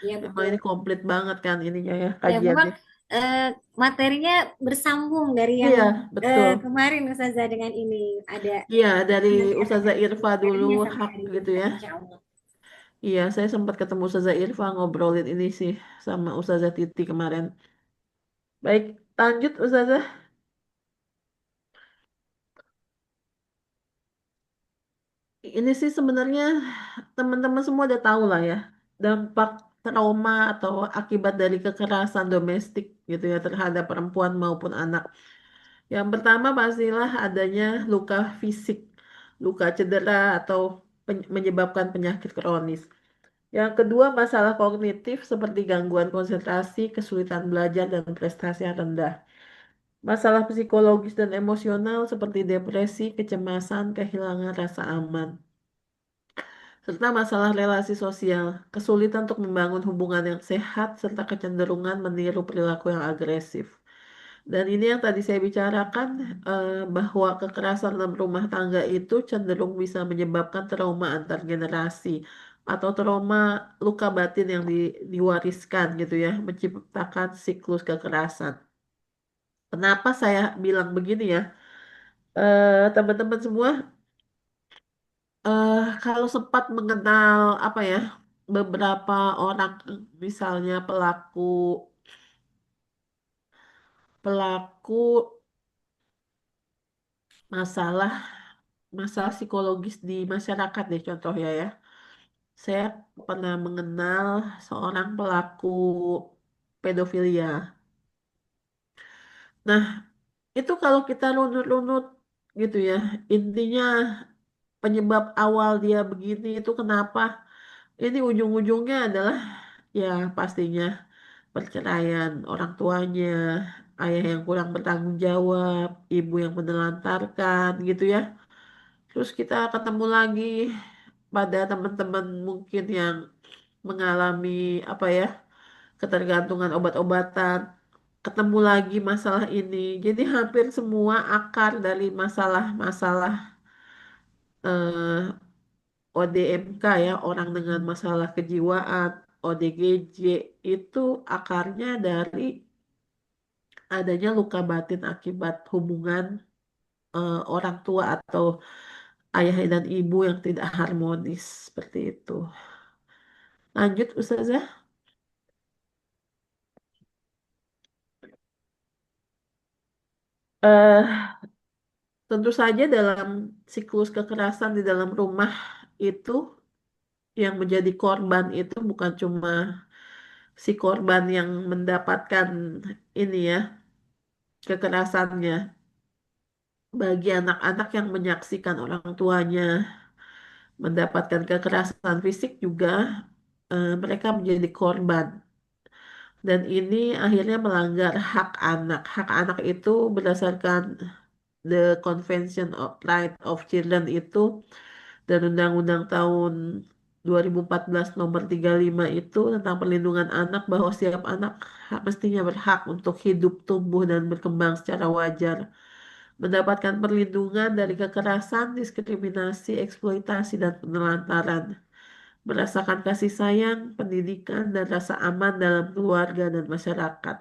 Iya Memang betul. ini komplit banget kan ininya ya, Ya memang kajiannya. eh, materinya bersambung dari yang Iya, betul. kemarin Ustazah dengan ini ada Iya, dari nanti Ustazah Irfa dulu materinya sampai hak hari gitu Jumat ya. Insya Allah. Iya, saya sempat ketemu Ustazah Irfa ngobrolin ini sih sama Ustazah Titi kemarin. Baik, lanjut Ustazah. Ini sih sebenarnya teman-teman semua udah tahu lah ya, dampak trauma atau akibat dari kekerasan domestik gitu ya terhadap perempuan maupun anak. Yang pertama pastilah adanya luka fisik, luka cedera atau menyebabkan penyakit kronis. Yang kedua masalah kognitif seperti gangguan konsentrasi, kesulitan belajar dan prestasi yang rendah. Masalah psikologis dan emosional seperti depresi, kecemasan, kehilangan rasa aman. Serta masalah relasi sosial, kesulitan untuk membangun hubungan yang sehat, serta kecenderungan meniru perilaku yang agresif. Dan ini yang tadi saya bicarakan, bahwa kekerasan dalam rumah tangga itu cenderung bisa menyebabkan trauma antar generasi atau trauma luka batin yang diwariskan gitu ya, menciptakan siklus kekerasan. Kenapa saya bilang begini ya, teman-teman semua? Kalau sempat mengenal apa ya beberapa orang, misalnya pelaku pelaku masalah masalah psikologis di masyarakat deh contohnya ya. Saya pernah mengenal seorang pelaku pedofilia. Nah, itu kalau kita runut-runut gitu ya, intinya penyebab awal dia begini itu kenapa? Ini ujung-ujungnya adalah ya pastinya perceraian orang tuanya, ayah yang kurang bertanggung jawab, ibu yang menelantarkan gitu ya. Terus kita ketemu lagi pada teman-teman mungkin yang mengalami apa ya, ketergantungan obat-obatan. Ketemu lagi masalah ini. Jadi hampir semua akar dari masalah-masalah eh, ODMK ya, orang dengan masalah kejiwaan, ODGJ itu akarnya dari adanya luka batin akibat hubungan orang tua atau ayah dan ibu yang tidak harmonis seperti itu. Lanjut Ustazah. Eh, Tentu saja dalam siklus kekerasan di dalam rumah itu yang menjadi korban itu bukan cuma si korban yang mendapatkan ini ya kekerasannya. Bagi anak-anak yang menyaksikan orang tuanya mendapatkan kekerasan fisik juga mereka menjadi korban. Dan ini akhirnya melanggar hak anak. Hak anak itu berdasarkan The Convention of Right of Children itu dan Undang-Undang tahun 2014 nomor 35 itu tentang perlindungan anak bahwa setiap anak mestinya berhak untuk hidup, tumbuh, dan berkembang secara wajar, mendapatkan perlindungan dari kekerasan, diskriminasi, eksploitasi, dan penelantaran, merasakan kasih sayang, pendidikan, dan rasa aman dalam keluarga dan masyarakat.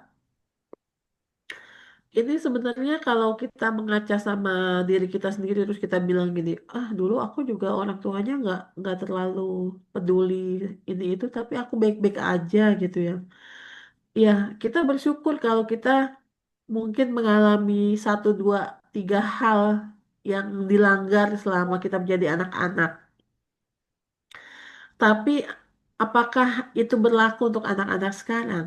Ini sebenarnya kalau kita mengaca sama diri kita sendiri terus kita bilang gini, ah dulu aku juga orang tuanya nggak terlalu peduli ini itu, tapi aku baik-baik aja gitu ya. Ya kita bersyukur kalau kita mungkin mengalami satu dua tiga hal yang dilanggar selama kita menjadi anak-anak. Tapi apakah itu berlaku untuk anak-anak sekarang?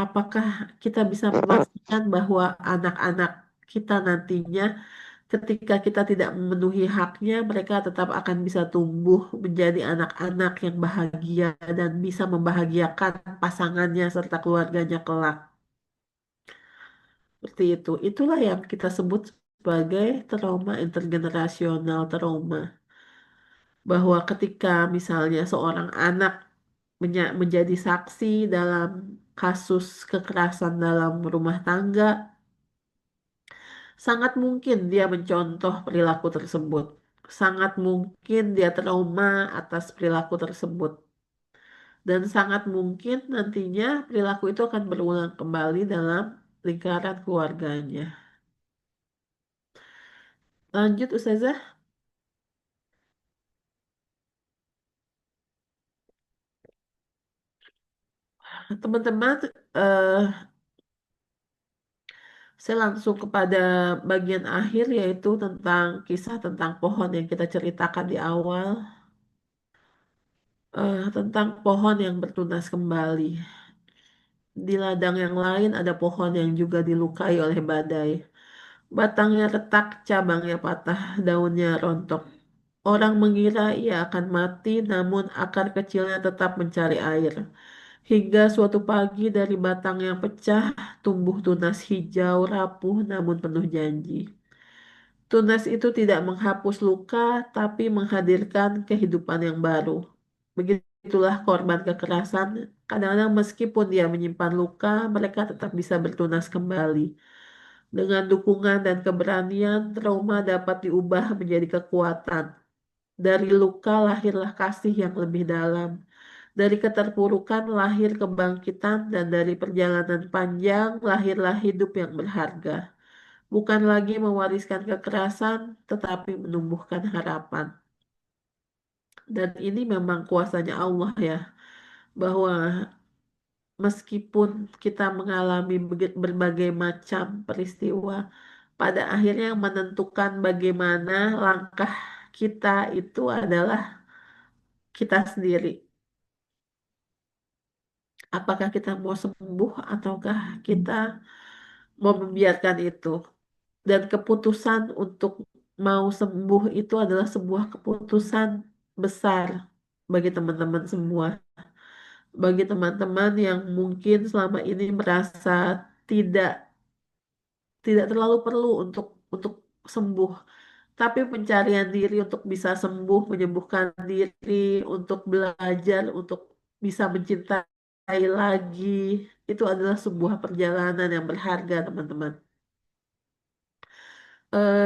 Apakah kita bisa memastikan bahwa anak-anak kita nantinya ketika kita tidak memenuhi haknya, mereka tetap akan bisa tumbuh menjadi anak-anak yang bahagia dan bisa membahagiakan pasangannya serta keluarganya kelak. Seperti itu. Itulah yang kita sebut sebagai trauma intergenerasional trauma. Bahwa ketika misalnya seorang anak menjadi saksi dalam kasus kekerasan dalam rumah tangga, sangat mungkin dia mencontoh perilaku tersebut. Sangat mungkin dia trauma atas perilaku tersebut. Dan sangat mungkin nantinya perilaku itu akan berulang kembali dalam lingkaran keluarganya. Lanjut Ustazah. Teman-teman, eh, saya langsung kepada bagian akhir yaitu tentang kisah tentang pohon yang kita ceritakan di awal. Tentang pohon yang bertunas kembali. Di ladang yang lain ada pohon yang juga dilukai oleh badai. Batangnya retak, cabangnya patah, daunnya rontok. Orang mengira ia akan mati, namun akar kecilnya tetap mencari air. Hingga suatu pagi dari batang yang pecah, tumbuh tunas hijau, rapuh, namun penuh janji. Tunas itu tidak menghapus luka, tapi menghadirkan kehidupan yang baru. Begitulah korban kekerasan. Kadang-kadang meskipun dia menyimpan luka, mereka tetap bisa bertunas kembali. Dengan dukungan dan keberanian, trauma dapat diubah menjadi kekuatan. Dari luka lahirlah kasih yang lebih dalam. Dari keterpurukan lahir kebangkitan dan dari perjalanan panjang lahirlah hidup yang berharga. Bukan lagi mewariskan kekerasan, tetapi menumbuhkan harapan. Dan ini memang kuasanya Allah ya, bahwa meskipun kita mengalami berbagai macam peristiwa, pada akhirnya yang menentukan bagaimana langkah kita itu adalah kita sendiri. Apakah kita mau sembuh ataukah kita mau membiarkan itu? Dan keputusan untuk mau sembuh itu adalah sebuah keputusan besar bagi teman-teman semua. Bagi teman-teman yang mungkin selama ini merasa tidak tidak terlalu perlu untuk sembuh, tapi pencarian diri untuk bisa sembuh, menyembuhkan diri, untuk belajar, untuk bisa mencintai lagi, itu adalah sebuah perjalanan yang berharga, teman-teman.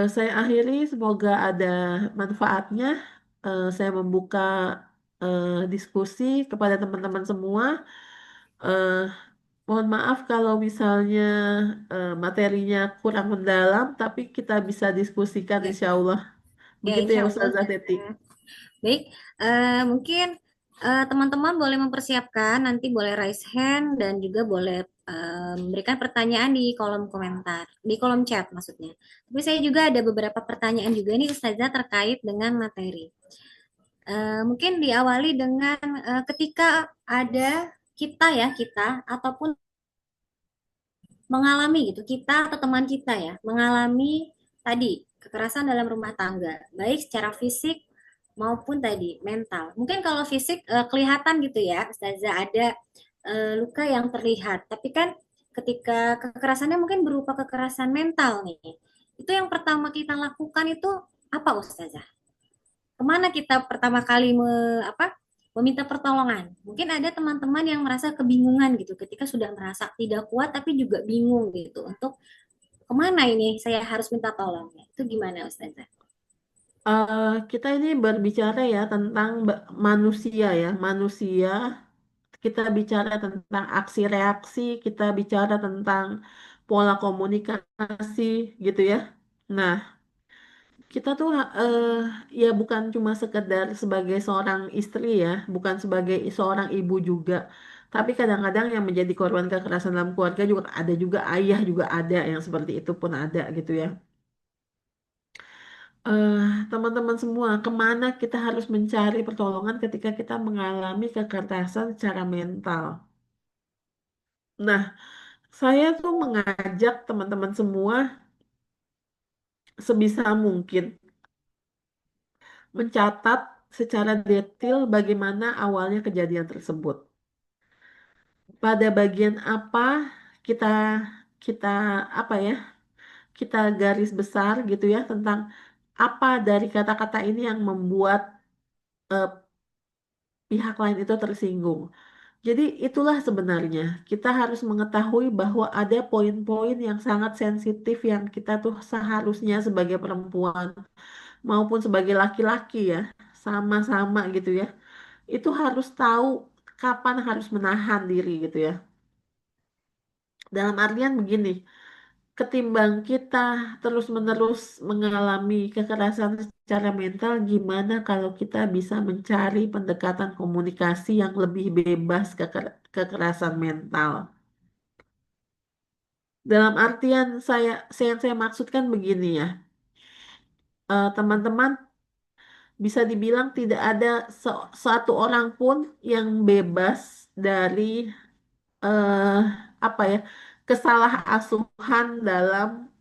Saya akhiri, semoga ada manfaatnya. Saya membuka diskusi kepada teman-teman semua. Eh, Mohon maaf kalau misalnya materinya kurang mendalam, tapi kita bisa diskusikan Ya, insya Allah. ya Begitu ya insya Allah Ustazah Teti. Ustazah. Baik, mungkin teman-teman boleh mempersiapkan, nanti boleh raise hand dan juga boleh memberikan pertanyaan di kolom komentar, di kolom chat maksudnya. Tapi saya juga ada beberapa pertanyaan juga nih Ustazah terkait dengan materi. Mungkin diawali dengan ketika ada kita ataupun mengalami gitu, kita atau teman kita ya, mengalami tadi kekerasan dalam rumah tangga, baik secara fisik maupun tadi mental. Mungkin kalau fisik kelihatan gitu ya, Ustazah ada luka yang terlihat, tapi kan ketika kekerasannya mungkin berupa kekerasan mental nih, itu yang pertama kita lakukan itu apa Ustazah? Kemana kita pertama kali meminta pertolongan? Mungkin ada teman-teman yang merasa kebingungan gitu ketika sudah merasa tidak kuat tapi juga bingung gitu untuk kemana ini saya harus minta tolong. Itu gimana Ustazah? Kita ini berbicara ya tentang manusia ya, manusia. Kita bicara tentang aksi reaksi, kita bicara tentang pola komunikasi gitu ya. Nah, kita tuh ya bukan cuma sekedar sebagai seorang istri ya, bukan sebagai seorang ibu juga. Tapi kadang-kadang yang menjadi korban kekerasan dalam keluarga juga ada, juga ayah juga ada yang seperti itu pun ada gitu ya. eh Teman-teman semua, kemana kita harus mencari pertolongan ketika kita mengalami kekerasan secara mental? Nah, saya tuh mengajak teman-teman semua sebisa mungkin mencatat secara detail bagaimana awalnya kejadian tersebut. Pada bagian apa kita kita apa ya? Kita garis besar gitu ya tentang apa dari kata-kata ini yang membuat eh, pihak lain itu tersinggung. Jadi itulah sebenarnya kita harus mengetahui bahwa ada poin-poin yang sangat sensitif yang kita tuh seharusnya sebagai perempuan maupun sebagai laki-laki ya sama-sama gitu ya. Itu harus tahu kapan harus menahan diri gitu ya. Dalam artian begini, ketimbang kita terus-menerus mengalami kekerasan secara mental, gimana kalau kita bisa mencari pendekatan komunikasi yang lebih bebas kekerasan mental? Dalam artian yang saya maksudkan begini ya, teman-teman bisa dibilang tidak ada satu orang pun yang bebas dari eh, apa ya kesalahasuhan dalam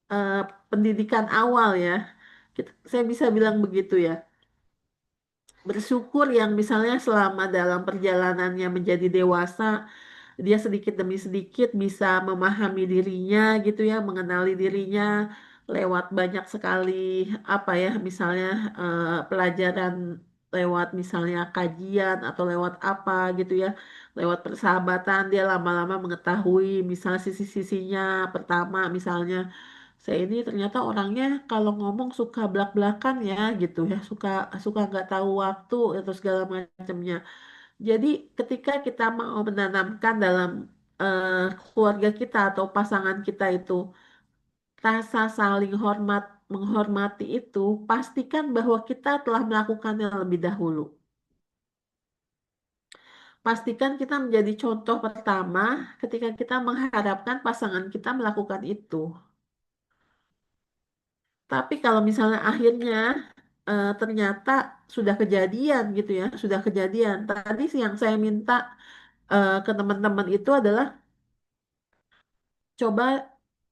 eh, pendidikan awal ya. Saya bisa bilang begitu ya. Bersyukur yang misalnya selama dalam perjalanannya menjadi dewasa, dia sedikit demi sedikit bisa memahami dirinya gitu ya, mengenali dirinya lewat banyak sekali apa ya, misalnya pelajaran lewat misalnya kajian atau lewat apa gitu ya, lewat persahabatan dia lama-lama mengetahui misalnya sisi-sisinya. Pertama misalnya saya ini ternyata orangnya kalau ngomong suka belak-belakan ya gitu ya, suka suka nggak tahu waktu atau segala macamnya. Jadi ketika kita mau menanamkan dalam keluarga kita atau pasangan kita itu rasa saling hormat menghormati itu, pastikan bahwa kita telah melakukannya lebih dahulu. Pastikan kita menjadi contoh pertama ketika kita mengharapkan pasangan kita melakukan itu. Tapi kalau misalnya akhirnya ternyata sudah kejadian gitu ya, sudah kejadian. Tadi sih yang saya minta ke teman-teman itu adalah coba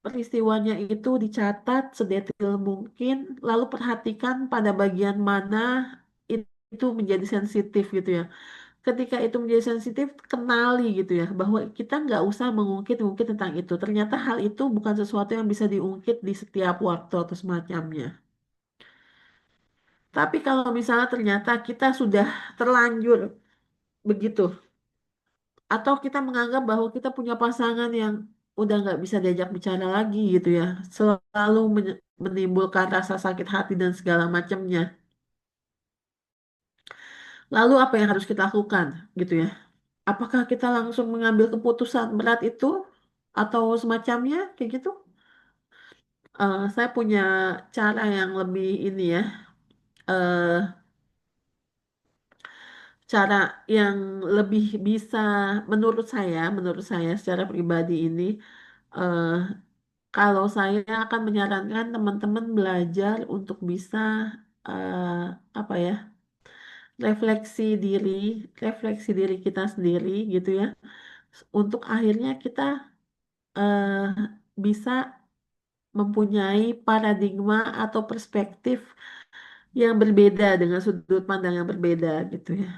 peristiwanya itu dicatat sedetil mungkin, lalu perhatikan pada bagian mana itu menjadi sensitif gitu ya. Ketika itu menjadi sensitif, kenali gitu ya, bahwa kita nggak usah mengungkit-ungkit tentang itu. Ternyata hal itu bukan sesuatu yang bisa diungkit di setiap waktu atau semacamnya. Tapi kalau misalnya ternyata kita sudah terlanjur begitu, atau kita menganggap bahwa kita punya pasangan yang udah nggak bisa diajak bicara lagi gitu ya, selalu menimbulkan rasa sakit hati dan segala macamnya. Lalu apa yang harus kita lakukan gitu ya? Apakah kita langsung mengambil keputusan berat itu atau semacamnya kayak gitu? Saya punya cara yang lebih ini ya, eh, cara yang lebih bisa menurut saya secara pribadi ini, eh, kalau saya akan menyarankan teman-teman belajar untuk bisa eh, apa ya, refleksi diri, refleksi diri kita sendiri gitu ya, untuk akhirnya kita eh, bisa mempunyai paradigma atau perspektif yang berbeda dengan sudut pandang yang berbeda gitu ya.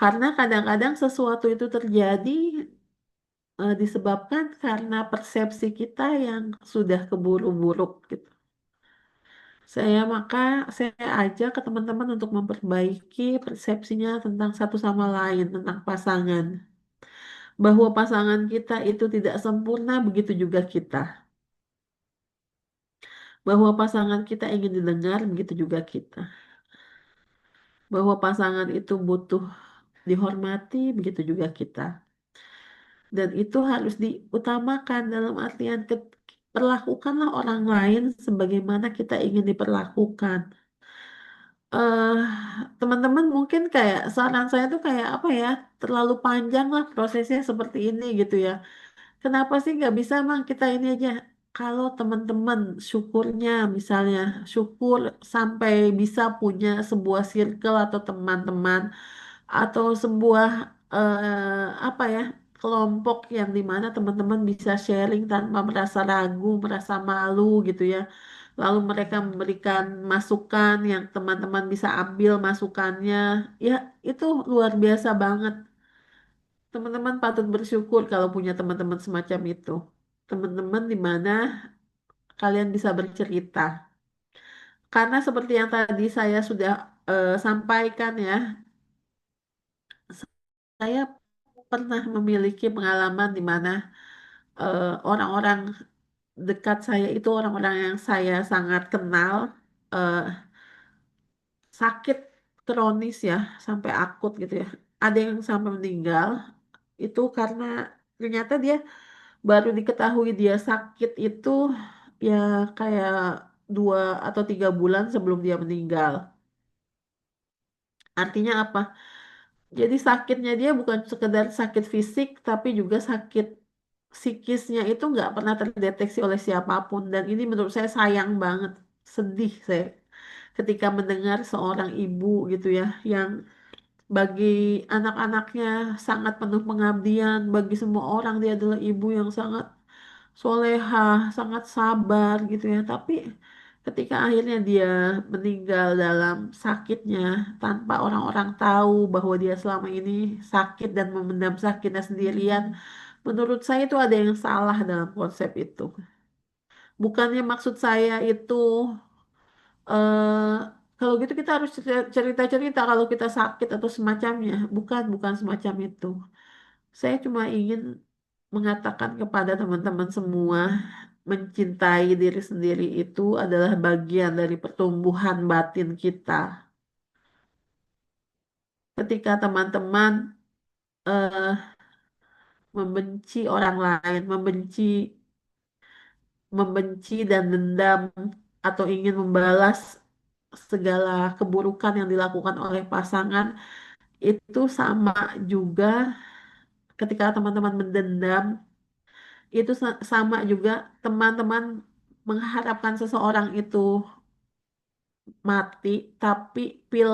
Karena kadang-kadang sesuatu itu terjadi disebabkan karena persepsi kita yang sudah keburu buruk gitu. Saya ajak ke teman-teman untuk memperbaiki persepsinya tentang satu sama lain, tentang pasangan. Bahwa pasangan kita itu tidak sempurna, begitu juga kita. Bahwa pasangan kita ingin didengar, begitu juga kita. Bahwa pasangan itu butuh dihormati, begitu juga kita. Dan itu harus diutamakan dalam artian perlakukanlah orang lain sebagaimana kita ingin diperlakukan. eh Teman-teman mungkin kayak saran saya tuh kayak apa ya, terlalu panjang lah prosesnya seperti ini gitu ya. Kenapa sih nggak bisa Bang kita ini aja? Kalau teman-teman syukurnya misalnya syukur sampai bisa punya sebuah circle atau teman-teman atau sebuah apa ya, kelompok yang dimana teman-teman bisa sharing tanpa merasa ragu, merasa malu gitu ya. Lalu mereka memberikan masukan yang teman-teman bisa ambil masukannya. Ya, itu luar biasa banget. Teman-teman patut bersyukur kalau punya teman-teman semacam itu. Teman-teman di mana kalian bisa bercerita. Karena seperti yang tadi saya sudah sampaikan ya, saya pernah memiliki pengalaman di mana orang-orang dekat saya itu orang-orang yang saya sangat kenal eh, sakit kronis ya sampai akut gitu ya. Ada yang sampai meninggal itu karena ternyata dia baru diketahui dia sakit itu ya kayak 2 atau 3 bulan sebelum dia meninggal. Artinya apa? Jadi sakitnya dia bukan sekedar sakit fisik, tapi juga sakit psikisnya itu nggak pernah terdeteksi oleh siapapun. Dan ini menurut saya sayang banget, sedih saya ketika mendengar seorang ibu gitu ya, yang bagi anak-anaknya sangat penuh pengabdian, bagi semua orang dia adalah ibu yang sangat soleha, sangat sabar gitu ya. Tapi ketika akhirnya dia meninggal dalam sakitnya tanpa orang-orang tahu bahwa dia selama ini sakit dan memendam sakitnya sendirian, menurut saya itu ada yang salah dalam konsep itu. Bukannya maksud saya itu eh kalau gitu kita harus cerita-cerita kalau kita sakit atau semacamnya. Bukan semacam itu. Saya cuma ingin mengatakan kepada teman-teman semua, mencintai diri sendiri itu adalah bagian dari pertumbuhan batin kita. Ketika teman-teman eh, membenci orang lain, membenci dan dendam, atau ingin membalas segala keburukan yang dilakukan oleh pasangan, itu sama juga ketika teman-teman mendendam, itu sama juga teman-teman mengharapkan seseorang itu mati, tapi pil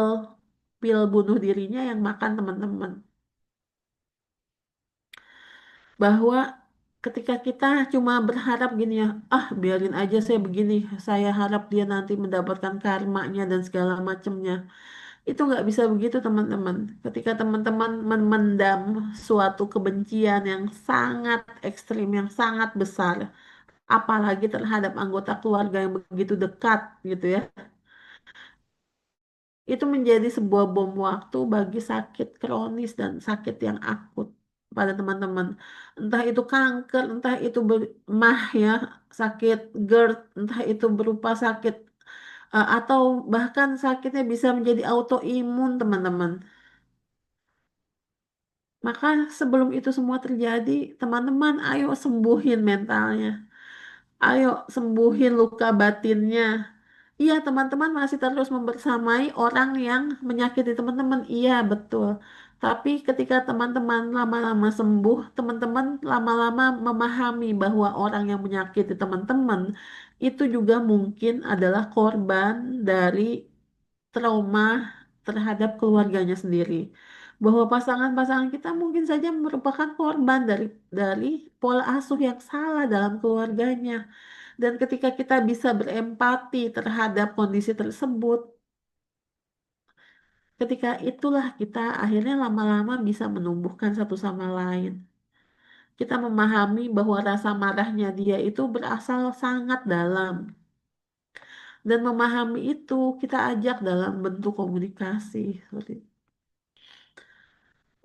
pil bunuh dirinya yang makan teman-teman. Bahwa ketika kita cuma berharap gini ya, ah biarin aja saya begini, saya harap dia nanti mendapatkan karmanya dan segala macamnya. Itu nggak bisa begitu teman-teman. Ketika teman-teman memendam suatu kebencian yang sangat ekstrim, yang sangat besar, apalagi terhadap anggota keluarga yang begitu dekat gitu ya, itu menjadi sebuah bom waktu bagi sakit kronis dan sakit yang akut pada teman-teman. Entah itu kanker, entah itu mah ya, sakit GERD, entah itu berupa sakit atau bahkan sakitnya bisa menjadi autoimun teman-teman. Maka sebelum itu semua terjadi, teman-teman ayo sembuhin mentalnya. Ayo sembuhin luka batinnya. Iya, teman-teman masih terus membersamai orang yang menyakiti teman-teman. Iya, betul. Tapi ketika teman-teman lama-lama sembuh, teman-teman lama-lama memahami bahwa orang yang menyakiti teman-teman itu juga mungkin adalah korban dari trauma terhadap keluarganya sendiri. Bahwa pasangan-pasangan kita mungkin saja merupakan korban dari pola asuh yang salah dalam keluarganya. Dan ketika kita bisa berempati terhadap kondisi tersebut, ketika itulah kita akhirnya lama-lama bisa menumbuhkan satu sama lain. Kita memahami bahwa rasa marahnya dia itu berasal sangat dalam. Dan memahami itu kita ajak dalam bentuk komunikasi. Seperti itu.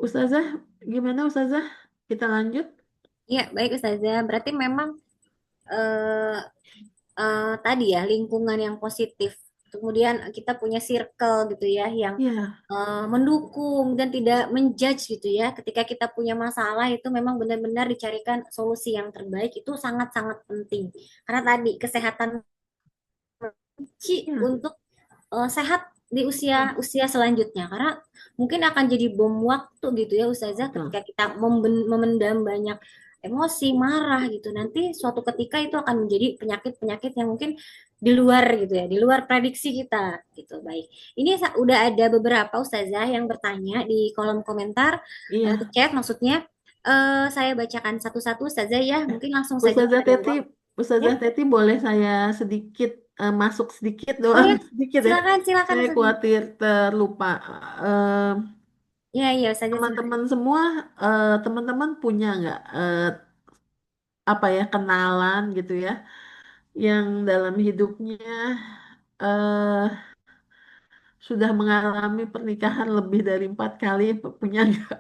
Ustazah, gimana Ustazah? Kita lanjut? Iya, baik Ustazah. Berarti memang eh, tadi ya lingkungan yang positif. Kemudian kita punya circle gitu ya yang Ya, mendukung dan tidak menjudge gitu ya. Ketika kita punya masalah itu memang benar-benar dicarikan solusi yang terbaik itu sangat-sangat penting. Karena tadi kesehatan kunci ya, untuk sehat di usia usia selanjutnya. Karena mungkin akan jadi bom waktu gitu ya Ustazah betul. ketika kita memendam banyak emosi, marah gitu. Nanti suatu ketika itu akan menjadi penyakit-penyakit yang mungkin di luar gitu ya, di luar prediksi kita gitu. Baik. Ini udah ada beberapa Ustazah yang bertanya di kolom komentar, di Iya. chat maksudnya. Saya bacakan satu-satu Ustazah ya. Mungkin langsung saja Ustazah kita Teti, jawab. Ya. Ustazah Teti boleh saya sedikit masuk sedikit Oh doang, ya, sedikit ya. silakan silakan Saya Ustazah. khawatir terlupa. Eh, Iya, iya Ustazah silakan. Teman-teman semua, teman-teman punya nggak apa ya kenalan gitu ya, yang dalam hidupnya eh, sudah mengalami pernikahan lebih dari 4 kali, punya nggak?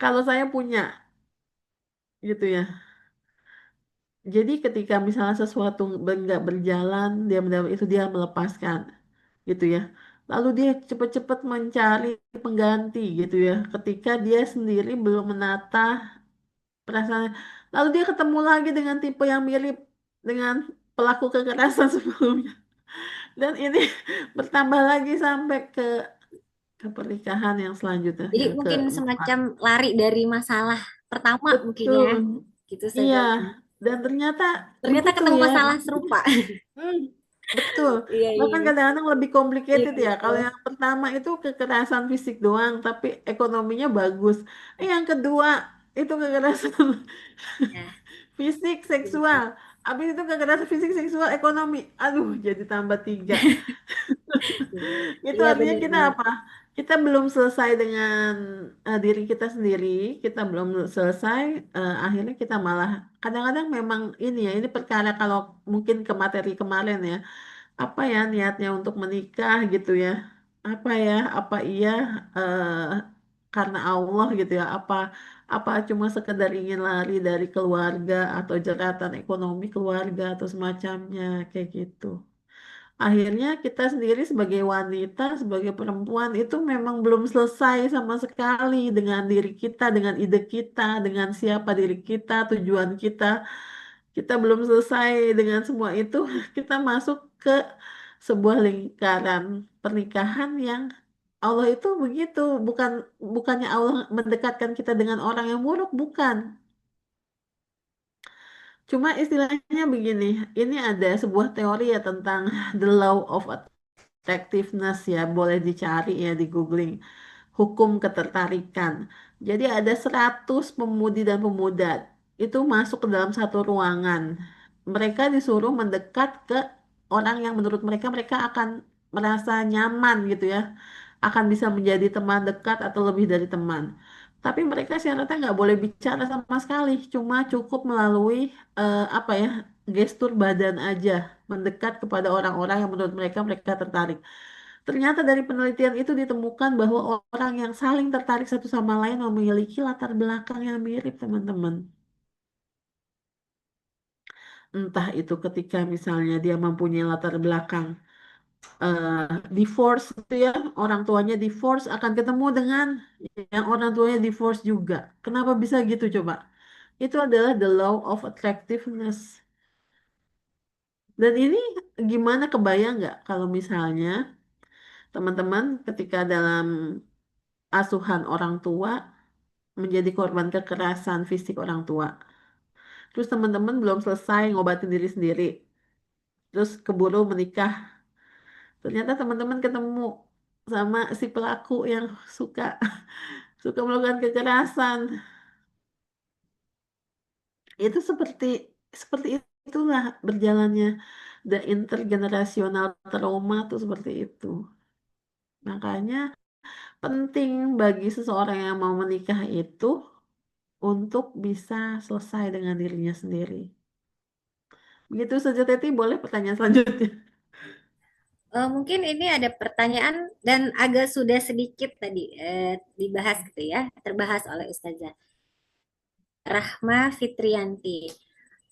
Kalau saya punya, gitu ya. Jadi ketika misalnya sesuatu nggak berjalan, dia itu dia melepaskan, gitu ya. Lalu dia cepat-cepat mencari pengganti, gitu ya. Ketika dia sendiri belum menata perasaan, lalu dia ketemu lagi dengan tipe yang mirip dengan pelaku kekerasan sebelumnya. Dan ini bertambah lagi sampai ke pernikahan yang selanjutnya, Jadi yang mungkin keempat. semacam lari dari masalah pertama mungkin ya, Betul, gitu iya. saja. Dan ternyata Ternyata begitu ketemu ya. masalah serupa. Hmm, betul. Iya, iya, Bahkan kadang-kadang lebih iya complicated ya. Kalau betul. yang pertama itu kekerasan fisik doang, tapi ekonominya bagus. Yang kedua itu kekerasan Ya, fisik, betul. seksual. Habis itu kekerasan fisik, seksual, ekonomi. Aduh, jadi tambah 3. Itu Iya artinya kita benar-benar. apa? Kita belum selesai dengan diri kita sendiri. Kita belum selesai. Akhirnya kita malah kadang-kadang memang ini ya. Ini perkara kalau mungkin ke materi kemarin ya. Apa ya niatnya untuk menikah gitu ya? Apa ya? Apa iya eh, karena Allah gitu ya? Apa cuma sekedar ingin lari dari keluarga atau jeratan ekonomi keluarga atau semacamnya kayak gitu. Akhirnya kita sendiri sebagai wanita, sebagai perempuan itu memang belum selesai sama sekali dengan diri kita, dengan ide kita, dengan siapa diri kita, tujuan kita. Kita belum selesai dengan semua itu, kita masuk ke sebuah lingkaran pernikahan yang Allah itu begitu, bukannya Allah mendekatkan kita dengan orang yang buruk, bukan. Cuma istilahnya begini, ini ada sebuah teori ya tentang the law of attractiveness ya, boleh dicari ya di googling, hukum ketertarikan. Jadi ada 100 pemudi dan pemuda itu masuk ke dalam satu ruangan. Mereka disuruh mendekat ke orang yang menurut mereka mereka akan merasa nyaman gitu ya, akan bisa menjadi teman dekat atau lebih dari teman. Tapi mereka syaratnya nggak boleh bicara sama sekali, cuma cukup melalui apa ya, gestur badan aja, mendekat kepada orang-orang yang menurut mereka mereka tertarik. Ternyata dari penelitian itu ditemukan bahwa orang yang saling tertarik satu sama lain memiliki latar belakang yang mirip, teman-teman. Entah itu ketika misalnya dia mempunyai latar belakang eh, divorce gitu ya, orang tuanya divorce akan ketemu dengan yang orang tuanya divorce juga. Kenapa bisa gitu coba? Itu adalah the law of attractiveness. Dan ini gimana, kebayang nggak kalau misalnya teman-teman ketika dalam asuhan orang tua menjadi korban kekerasan fisik orang tua. Terus teman-teman belum selesai ngobatin diri sendiri. Terus keburu menikah. Ternyata teman-teman ketemu sama si pelaku yang suka suka melakukan kekerasan. Itu seperti itulah berjalannya the intergenerational trauma tuh seperti itu. Makanya penting bagi seseorang yang mau menikah itu untuk bisa selesai dengan dirinya sendiri. Begitu saja Teti, boleh pertanyaan selanjutnya. Mungkin ini ada pertanyaan dan agak sudah sedikit tadi dibahas gitu ya, terbahas oleh Ustazah Rahma Fitrianti.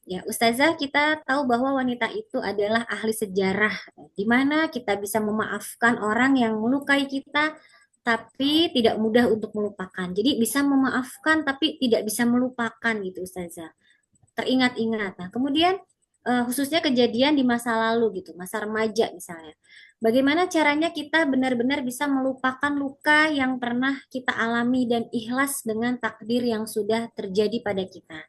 Ya, Ustazah, kita tahu bahwa wanita itu adalah ahli sejarah, di mana kita bisa memaafkan orang yang melukai kita, tapi tidak mudah untuk melupakan. Jadi bisa memaafkan, tapi tidak bisa melupakan gitu, Ustazah. Teringat-ingat. Nah, kemudian khususnya kejadian di masa lalu gitu, masa remaja misalnya. Bagaimana caranya kita benar-benar bisa melupakan luka yang pernah kita alami dan ikhlas dengan takdir yang sudah terjadi pada kita.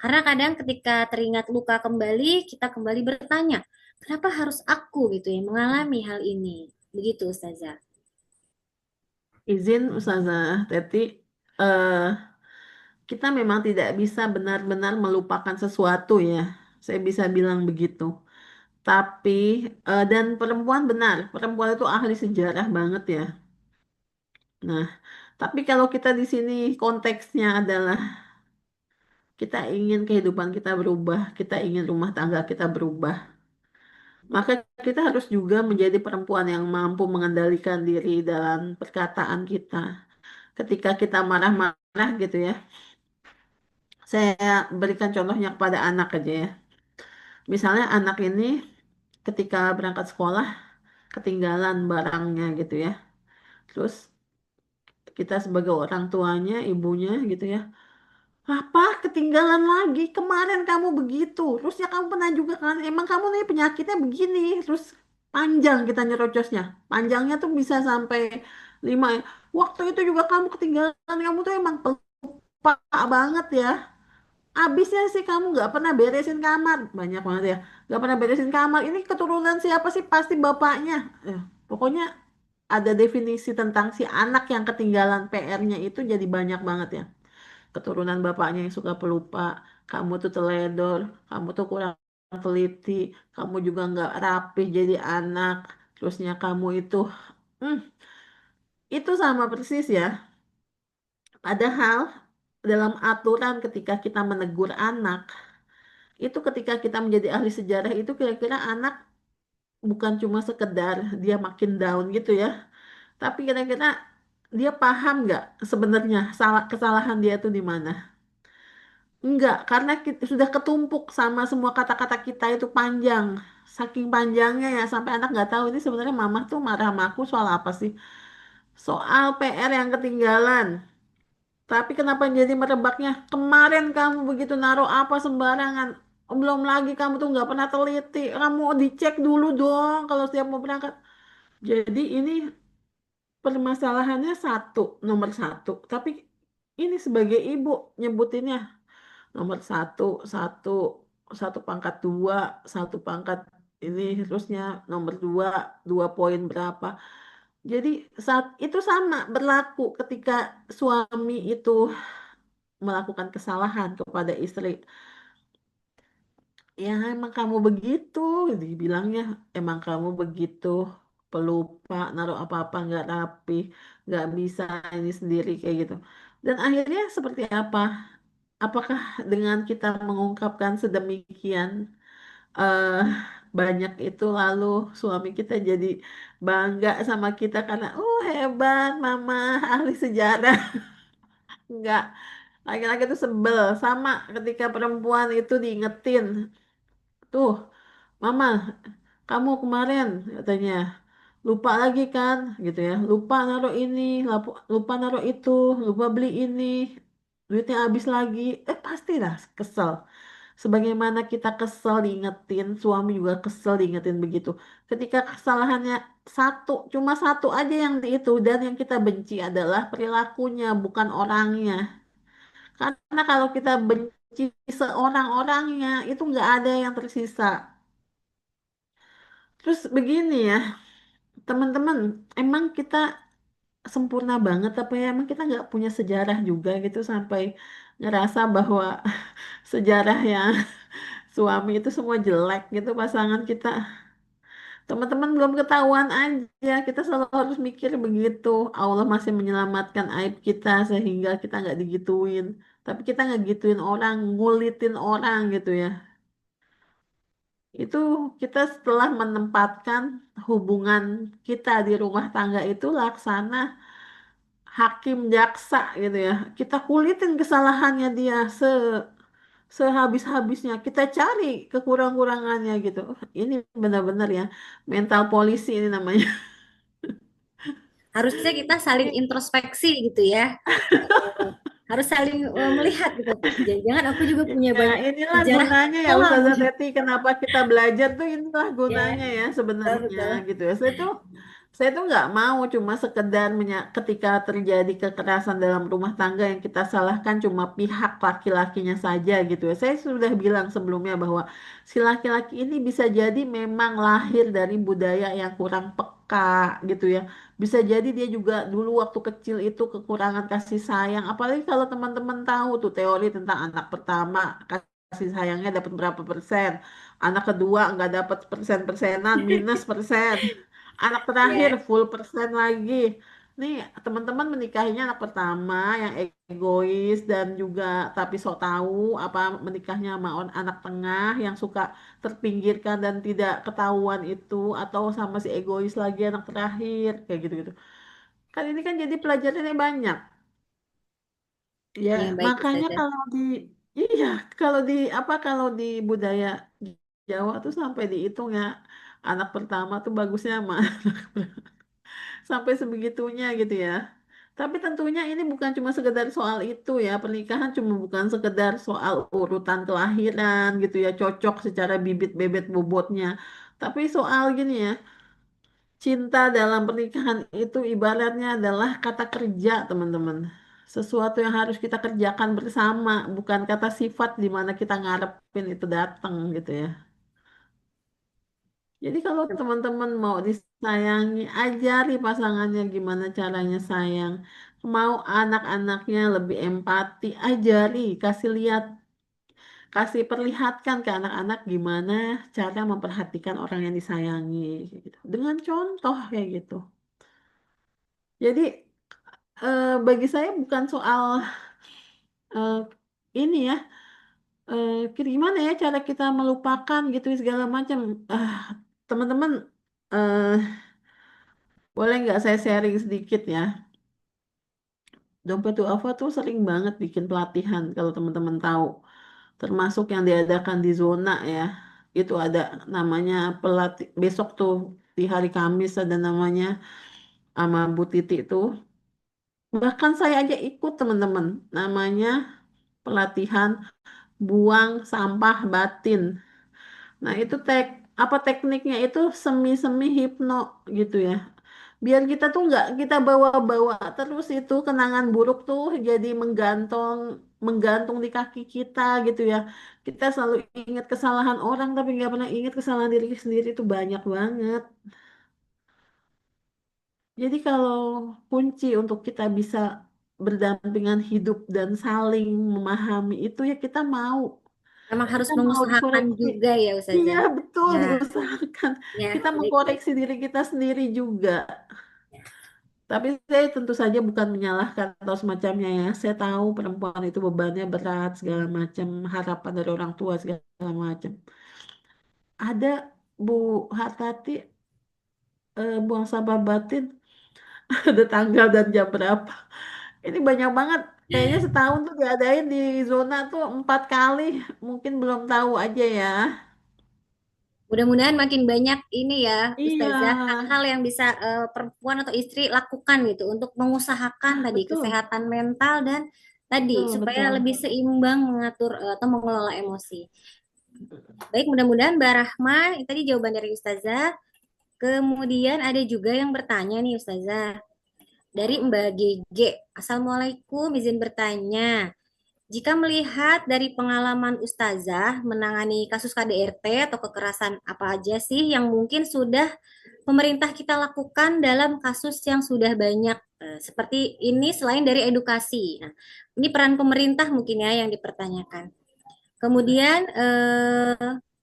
Karena kadang ketika teringat luka kembali, kita kembali bertanya, kenapa harus aku gitu ya mengalami hal ini? Begitu Ustazah. Izin Ustazah Teti, eh, kita memang tidak bisa benar-benar melupakan sesuatu ya. Saya bisa bilang begitu. Tapi, dan perempuan benar, perempuan itu ahli sejarah banget ya. Nah, tapi kalau kita di sini konteksnya adalah kita ingin kehidupan kita berubah, kita ingin rumah tangga kita berubah. Maka kita harus juga menjadi perempuan yang mampu mengendalikan diri dalam perkataan kita. Ketika kita marah-marah gitu ya. Saya berikan contohnya kepada anak aja ya. Misalnya anak ini ketika berangkat sekolah ketinggalan barangnya gitu ya. Terus kita sebagai orang tuanya, ibunya gitu ya. Apa ketinggalan lagi? Kemarin kamu begitu. Terusnya kamu pernah juga kan? Emang kamu nih penyakitnya begini. Terus panjang kita nyerocosnya. Panjangnya tuh bisa sampai 5 ya. Waktu itu juga kamu ketinggalan. Kamu tuh emang pelupa banget ya. Abisnya sih kamu nggak pernah beresin kamar. Banyak banget ya. Nggak pernah beresin kamar. Ini keturunan siapa sih? Pasti bapaknya. Pokoknya ada definisi tentang si anak yang ketinggalan PR-nya itu jadi banyak banget ya. Keturunan bapaknya yang suka pelupa, kamu tuh teledor, kamu tuh kurang teliti, kamu juga nggak rapih jadi anak, terusnya kamu hmm, itu sama persis ya. Padahal dalam aturan ketika kita menegur anak, itu ketika kita menjadi ahli sejarah itu kira-kira anak bukan cuma sekedar dia makin down gitu ya, tapi kira-kira dia paham nggak sebenarnya kesalahan dia itu di mana? Enggak, karena sudah ketumpuk sama semua kata-kata kita itu panjang. Saking panjangnya ya sampai anak nggak tahu ini sebenarnya mama tuh marah sama aku soal apa sih? Soal PR yang ketinggalan. Tapi kenapa jadi merebaknya? Kemarin kamu begitu naruh apa sembarangan. Belum lagi kamu tuh nggak pernah teliti. Kamu dicek dulu dong kalau setiap mau berangkat. Jadi ini permasalahannya nomor satu. Tapi ini sebagai ibu nyebutinnya nomor satu, satu, satu pangkat dua, satu pangkat ini terusnya nomor dua, 2 poin berapa. Jadi saat itu sama berlaku ketika suami itu melakukan kesalahan kepada istri. Ya emang kamu begitu, dibilangnya emang kamu begitu, pelupa, naruh apa-apa nggak rapi, nggak bisa ini sendiri kayak gitu. Dan akhirnya seperti apa? Apakah dengan kita mengungkapkan sedemikian eh banyak itu lalu suami kita jadi bangga sama kita karena oh hebat mama ahli sejarah. Enggak, laki-laki itu sebel sama ketika perempuan itu diingetin tuh mama kamu kemarin katanya lupa lagi kan gitu ya, lupa naruh ini, lupa naruh itu, lupa beli ini, duitnya habis lagi, pastilah kesel. Sebagaimana kita kesel diingetin, suami juga kesel diingetin begitu. Ketika kesalahannya cuma satu aja yang itu, dan yang kita benci adalah perilakunya, bukan orangnya. Karena kalau kita benci seorang-orangnya, itu nggak ada yang tersisa. Terus begini ya, teman-teman, emang kita sempurna banget apa ya? Emang kita nggak punya sejarah juga gitu sampai ngerasa bahwa sejarah yang suami itu semua jelek gitu pasangan kita. Teman-teman belum ketahuan aja, kita selalu harus mikir begitu. Allah masih menyelamatkan aib kita sehingga kita nggak digituin. Tapi kita nggak gituin orang, ngulitin orang gitu ya. Itu kita setelah menempatkan hubungan kita di rumah tangga itu laksana hakim jaksa gitu ya. Kita kulitin kesalahannya dia sehabis-habisnya. Kita cari kekurang-kurangannya gitu. Ini benar-benar ya mental polisi ini namanya. Harusnya kita saling introspeksi gitu ya. Harus saling melihat gitu. Jangan aku juga punya Ya, banyak inilah sejarah gunanya ya kelam Ustazah gitu. Teti, kenapa kita belajar tuh inilah Ya, gunanya ya betul sebenarnya betul. gitu ya. Saya tuh nggak mau cuma sekedar ketika terjadi kekerasan dalam rumah tangga yang kita salahkan cuma pihak laki-lakinya saja gitu ya. Saya sudah bilang sebelumnya bahwa si laki-laki ini bisa jadi memang lahir dari budaya yang kurang peka gitu ya. Bisa jadi dia juga dulu waktu kecil itu kekurangan kasih sayang. Apalagi kalau teman-teman tahu tuh teori tentang anak pertama, kasih sayangnya dapat berapa persen. Anak kedua nggak dapat persen-persenan, minus persen. Anak terakhir Ya, full persen lagi. Nih, teman-teman menikahinya anak pertama yang egois dan juga tapi sok tahu apa menikahnya sama anak tengah yang suka terpinggirkan dan tidak ketahuan itu atau sama si egois lagi anak terakhir kayak gitu-gitu. Kan ini kan jadi pelajarannya banyak. Ya, ya baik makanya Ustazah. kalau kalau di budaya Jawa tuh sampai dihitung ya anak pertama tuh bagusnya sama sampai sebegitunya gitu ya. Tapi tentunya ini bukan cuma sekedar soal itu ya. Pernikahan cuma bukan sekedar soal urutan kelahiran gitu ya, cocok secara bibit bebet bobotnya. Tapi soal gini ya, cinta dalam pernikahan itu ibaratnya adalah kata kerja, teman-teman. Sesuatu yang harus kita kerjakan bersama, bukan kata sifat di mana kita ngarepin itu datang gitu ya. Jadi kalau teman-teman mau disayangi, ajari pasangannya gimana caranya sayang. Mau anak-anaknya lebih empati, ajari, kasih lihat, kasih perlihatkan ke anak-anak gimana cara memperhatikan orang yang disayangi, kayak gitu. Dengan contoh kayak gitu. Jadi bagi saya bukan soal eh, ini ya, gimana ya cara kita melupakan gitu segala macam. Ah, teman-teman. eh, Boleh nggak saya sharing sedikit ya? Dompet Duafa tuh sering banget bikin pelatihan kalau teman-teman tahu. Termasuk yang diadakan di zona ya. Itu ada namanya pelatih besok tuh di hari Kamis ada namanya sama Bu Titi tuh. Bahkan saya aja ikut teman-teman. Namanya pelatihan buang sampah batin. Nah, itu apa tekniknya itu semi-semi hipno gitu ya. Biar kita tuh nggak kita bawa-bawa terus itu kenangan buruk tuh jadi menggantung menggantung di kaki kita gitu ya. Kita selalu ingat kesalahan orang tapi nggak pernah ingat kesalahan diri sendiri itu banyak banget. Jadi kalau kunci untuk kita bisa berdampingan hidup dan saling memahami itu ya Memang harus kita mau mengusahakan dikoreksi. juga ya Iya, Ustazah. betul, Ya, diusahakan. ya, Kita baik-baik. mengkoreksi diri kita sendiri juga. Tapi saya tentu saja bukan menyalahkan atau semacamnya ya. Saya tahu perempuan itu bebannya berat, segala macam, harapan dari orang tua, segala macam. Ada Bu Hartati, buang sampah batin, ada tanggal dan jam berapa. Ini banyak banget. Kayaknya setahun tuh diadain di zona tuh 4 kali. Mungkin belum tahu aja ya. Mudah-mudahan makin banyak ini ya, Iya, Ustazah, hal-hal yang bisa perempuan atau istri lakukan gitu untuk mengusahakan tadi betul, kesehatan mental dan tadi betul, supaya betul. lebih seimbang mengatur atau mengelola emosi. Baik, mudah-mudahan Mbak Rahma, ini tadi jawaban dari Ustazah. Kemudian ada juga yang bertanya nih Ustazah, dari Mbak GG. Assalamualaikum, izin bertanya. Jika melihat dari pengalaman Ustazah menangani kasus KDRT atau kekerasan apa aja sih yang mungkin sudah pemerintah kita lakukan dalam kasus yang sudah banyak seperti ini selain dari edukasi. Nah, ini peran pemerintah mungkin ya yang dipertanyakan. Kemudian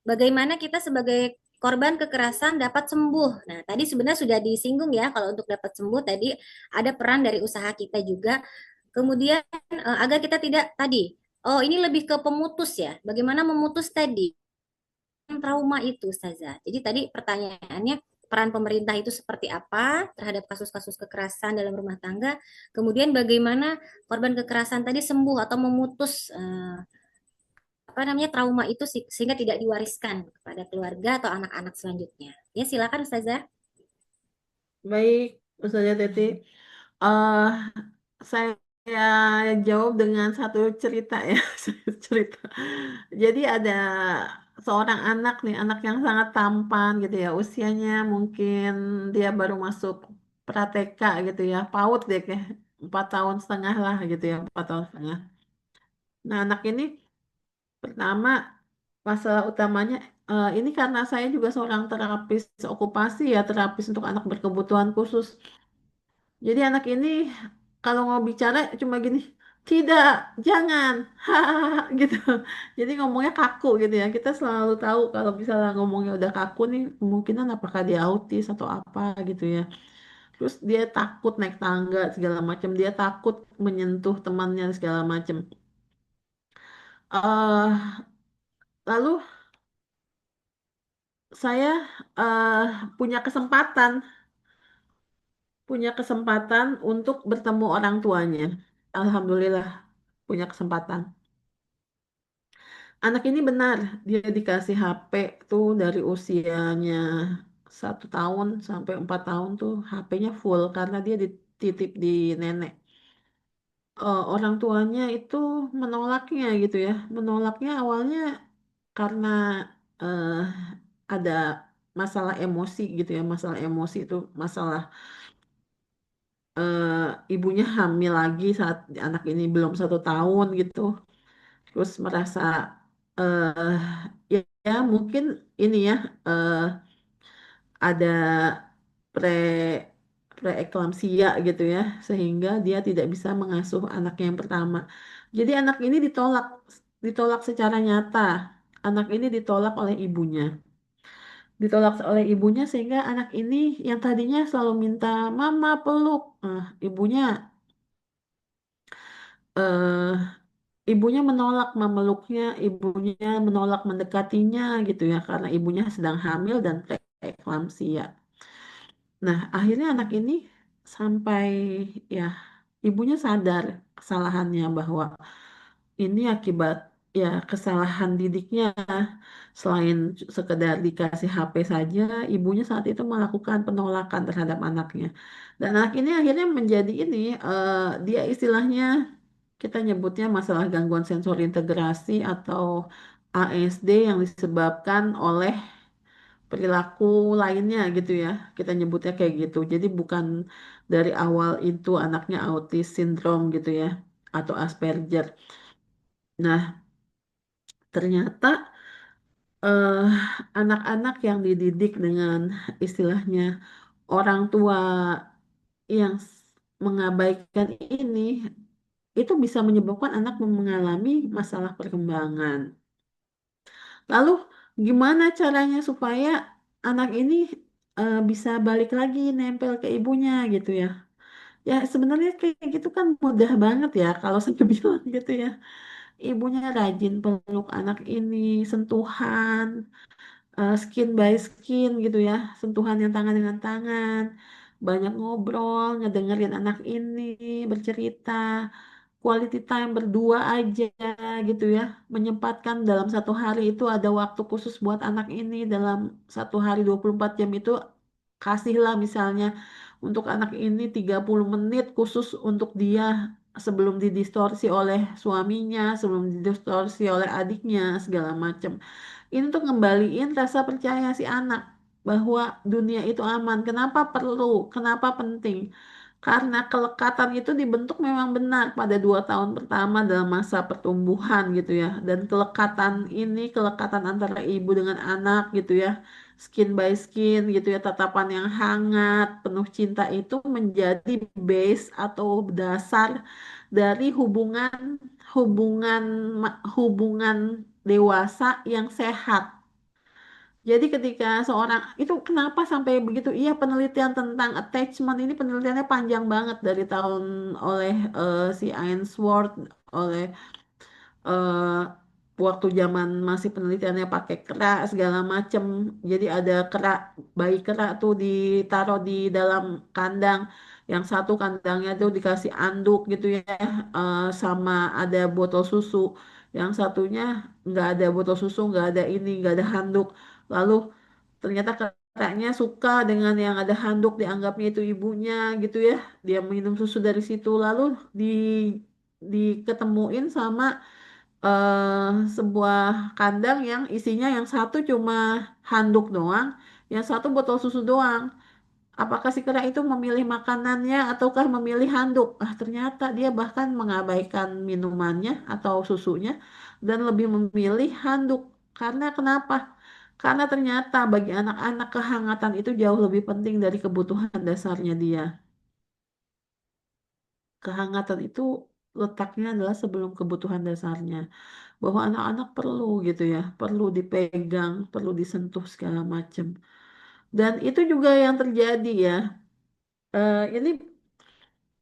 bagaimana kita sebagai korban kekerasan dapat sembuh. Nah, tadi sebenarnya sudah disinggung ya kalau untuk dapat sembuh tadi ada peran dari usaha kita juga. Kemudian agar kita tidak tadi, oh ini lebih ke pemutus ya. Bagaimana memutus tadi trauma itu, Ustazah. Jadi tadi pertanyaannya peran pemerintah itu seperti apa terhadap kasus-kasus kekerasan dalam rumah tangga. Kemudian bagaimana korban kekerasan tadi sembuh atau memutus apa namanya trauma itu sehingga tidak diwariskan kepada keluarga atau anak-anak selanjutnya. Ya, silakan Ustazah. Baik, Ustazah Teti. eh saya jawab dengan satu cerita ya, satu cerita. Jadi ada seorang anak nih, anak yang sangat tampan gitu ya, usianya mungkin dia baru masuk pra-TK gitu ya, PAUD deh kayak 4 tahun setengah lah gitu ya, 4 tahun setengah. Nah anak ini pertama masalah utamanya ini karena saya juga seorang terapis okupasi ya, terapis untuk anak berkebutuhan khusus. Jadi anak ini kalau mau bicara cuma gini, tidak, jangan, hahaha gitu. Jadi ngomongnya kaku gitu ya. Kita selalu tahu kalau misalnya ngomongnya udah kaku nih, kemungkinan apakah dia autis atau apa gitu ya. Terus dia takut naik tangga segala macam, dia takut menyentuh temannya segala macam. eh Lalu saya eh punya kesempatan untuk bertemu orang tuanya. Alhamdulillah punya kesempatan. Anak ini benar, dia dikasih HP tuh dari usianya 1 tahun sampai 4 tahun tuh HP-nya full karena dia dititip di nenek. Orang tuanya itu menolaknya gitu ya, menolaknya awalnya karena eh, ada masalah emosi gitu ya, masalah emosi itu masalah eh, ibunya hamil lagi saat anak ini belum 1 tahun gitu. Terus merasa eh ya, ya mungkin ini ya eh, ada pre preeklamsia gitu ya sehingga dia tidak bisa mengasuh anaknya yang pertama. Jadi anak ini ditolak ditolak secara nyata. Anak ini ditolak oleh ibunya. Ditolak oleh ibunya sehingga anak ini yang tadinya selalu minta mama peluk. Ibunya eh ibunya menolak memeluknya, ibunya menolak mendekatinya gitu ya karena ibunya sedang hamil dan preeklamsia. Nah, akhirnya anak ini sampai ya ibunya sadar kesalahannya bahwa ini akibat ya kesalahan didiknya. Selain sekedar dikasih HP saja, ibunya saat itu melakukan penolakan terhadap anaknya. Dan anak ini akhirnya menjadi ini dia istilahnya kita nyebutnya masalah gangguan sensori integrasi atau ASD yang disebabkan oleh perilaku lainnya gitu ya. Kita nyebutnya kayak gitu. Jadi bukan dari awal itu anaknya autis sindrom gitu ya atau Asperger. Nah, ternyata eh, anak-anak yang dididik dengan istilahnya orang tua yang mengabaikan ini itu bisa menyebabkan anak mengalami masalah perkembangan. Lalu gimana caranya supaya anak ini bisa balik lagi nempel ke ibunya gitu ya? Ya sebenarnya kayak gitu kan mudah banget ya kalau saya bilang gitu ya. Ibunya rajin peluk anak ini, sentuhan, skin by skin gitu ya, sentuhan yang tangan dengan tangan, banyak ngobrol, ngedengerin anak ini bercerita, quality time berdua aja gitu ya, menyempatkan dalam satu hari itu ada waktu khusus buat anak ini dalam satu hari 24 jam itu kasihlah misalnya untuk anak ini 30 menit khusus untuk dia sebelum didistorsi oleh suaminya, sebelum didistorsi oleh adiknya segala macam. Ini untuk ngembaliin rasa percaya si anak bahwa dunia itu aman. Kenapa perlu? Kenapa penting? Karena kelekatan itu dibentuk memang benar pada 2 tahun pertama dalam masa pertumbuhan gitu ya. Dan kelekatan ini, kelekatan antara ibu dengan anak gitu ya. Skin by skin gitu ya, tatapan yang hangat, penuh cinta itu menjadi base atau dasar dari hubungan hubungan dewasa yang sehat. Jadi ketika seorang itu kenapa sampai begitu? Iya penelitian tentang attachment ini penelitiannya panjang banget dari tahun oleh si Ainsworth oleh eh, waktu zaman masih penelitiannya pakai kera segala macem. Jadi ada kera bayi kera tuh ditaruh di dalam kandang. Yang satu kandangnya tuh dikasih anduk gitu ya, sama ada botol susu. Yang satunya nggak ada botol susu, nggak ada ini, nggak ada handuk. Lalu ternyata kakaknya suka dengan yang ada handuk, dianggapnya itu ibunya gitu ya. Dia minum susu dari situ. Lalu di diketemuin sama sebuah kandang yang isinya yang satu cuma handuk doang, yang satu botol susu doang. Apakah si kera itu memilih makanannya ataukah memilih handuk? Ah, ternyata dia bahkan mengabaikan minumannya atau susunya dan lebih memilih handuk. Karena kenapa? Karena ternyata bagi anak-anak kehangatan itu jauh lebih penting dari kebutuhan dasarnya dia. Kehangatan itu letaknya adalah sebelum kebutuhan dasarnya. Bahwa anak-anak perlu gitu ya, perlu dipegang, perlu disentuh segala macam. Dan itu juga yang terjadi ya. Ini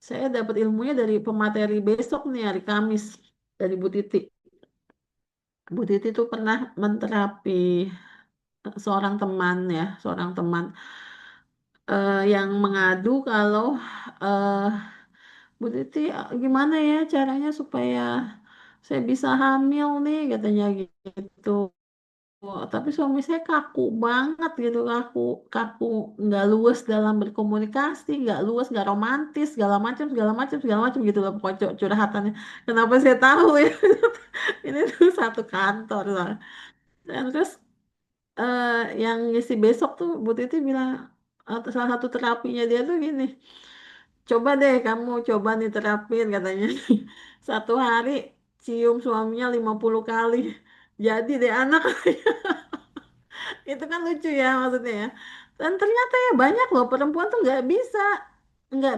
saya dapat ilmunya dari pemateri besok nih hari Kamis dari Bu Titi. Bu Titi itu pernah menterapi seorang teman ya, seorang teman yang mengadu kalau eh, Bu Titi gimana ya caranya supaya saya bisa hamil nih katanya gitu. Oh, tapi suami saya kaku banget gitu, kaku, kaku, nggak luas dalam berkomunikasi, nggak luas, nggak romantis, segala macam gitu loh pokoknya curhatannya. Kenapa saya tahu ya? Ini tuh satu kantor lah. Dan terus eh, yang ngisi besok tuh Bu Titi bilang salah satu terapinya dia tuh gini, coba deh kamu coba nih terapin katanya. Satu hari cium suaminya 50 kali. Jadi deh anak. Itu kan lucu ya maksudnya ya. Dan ternyata ya banyak loh perempuan tuh nggak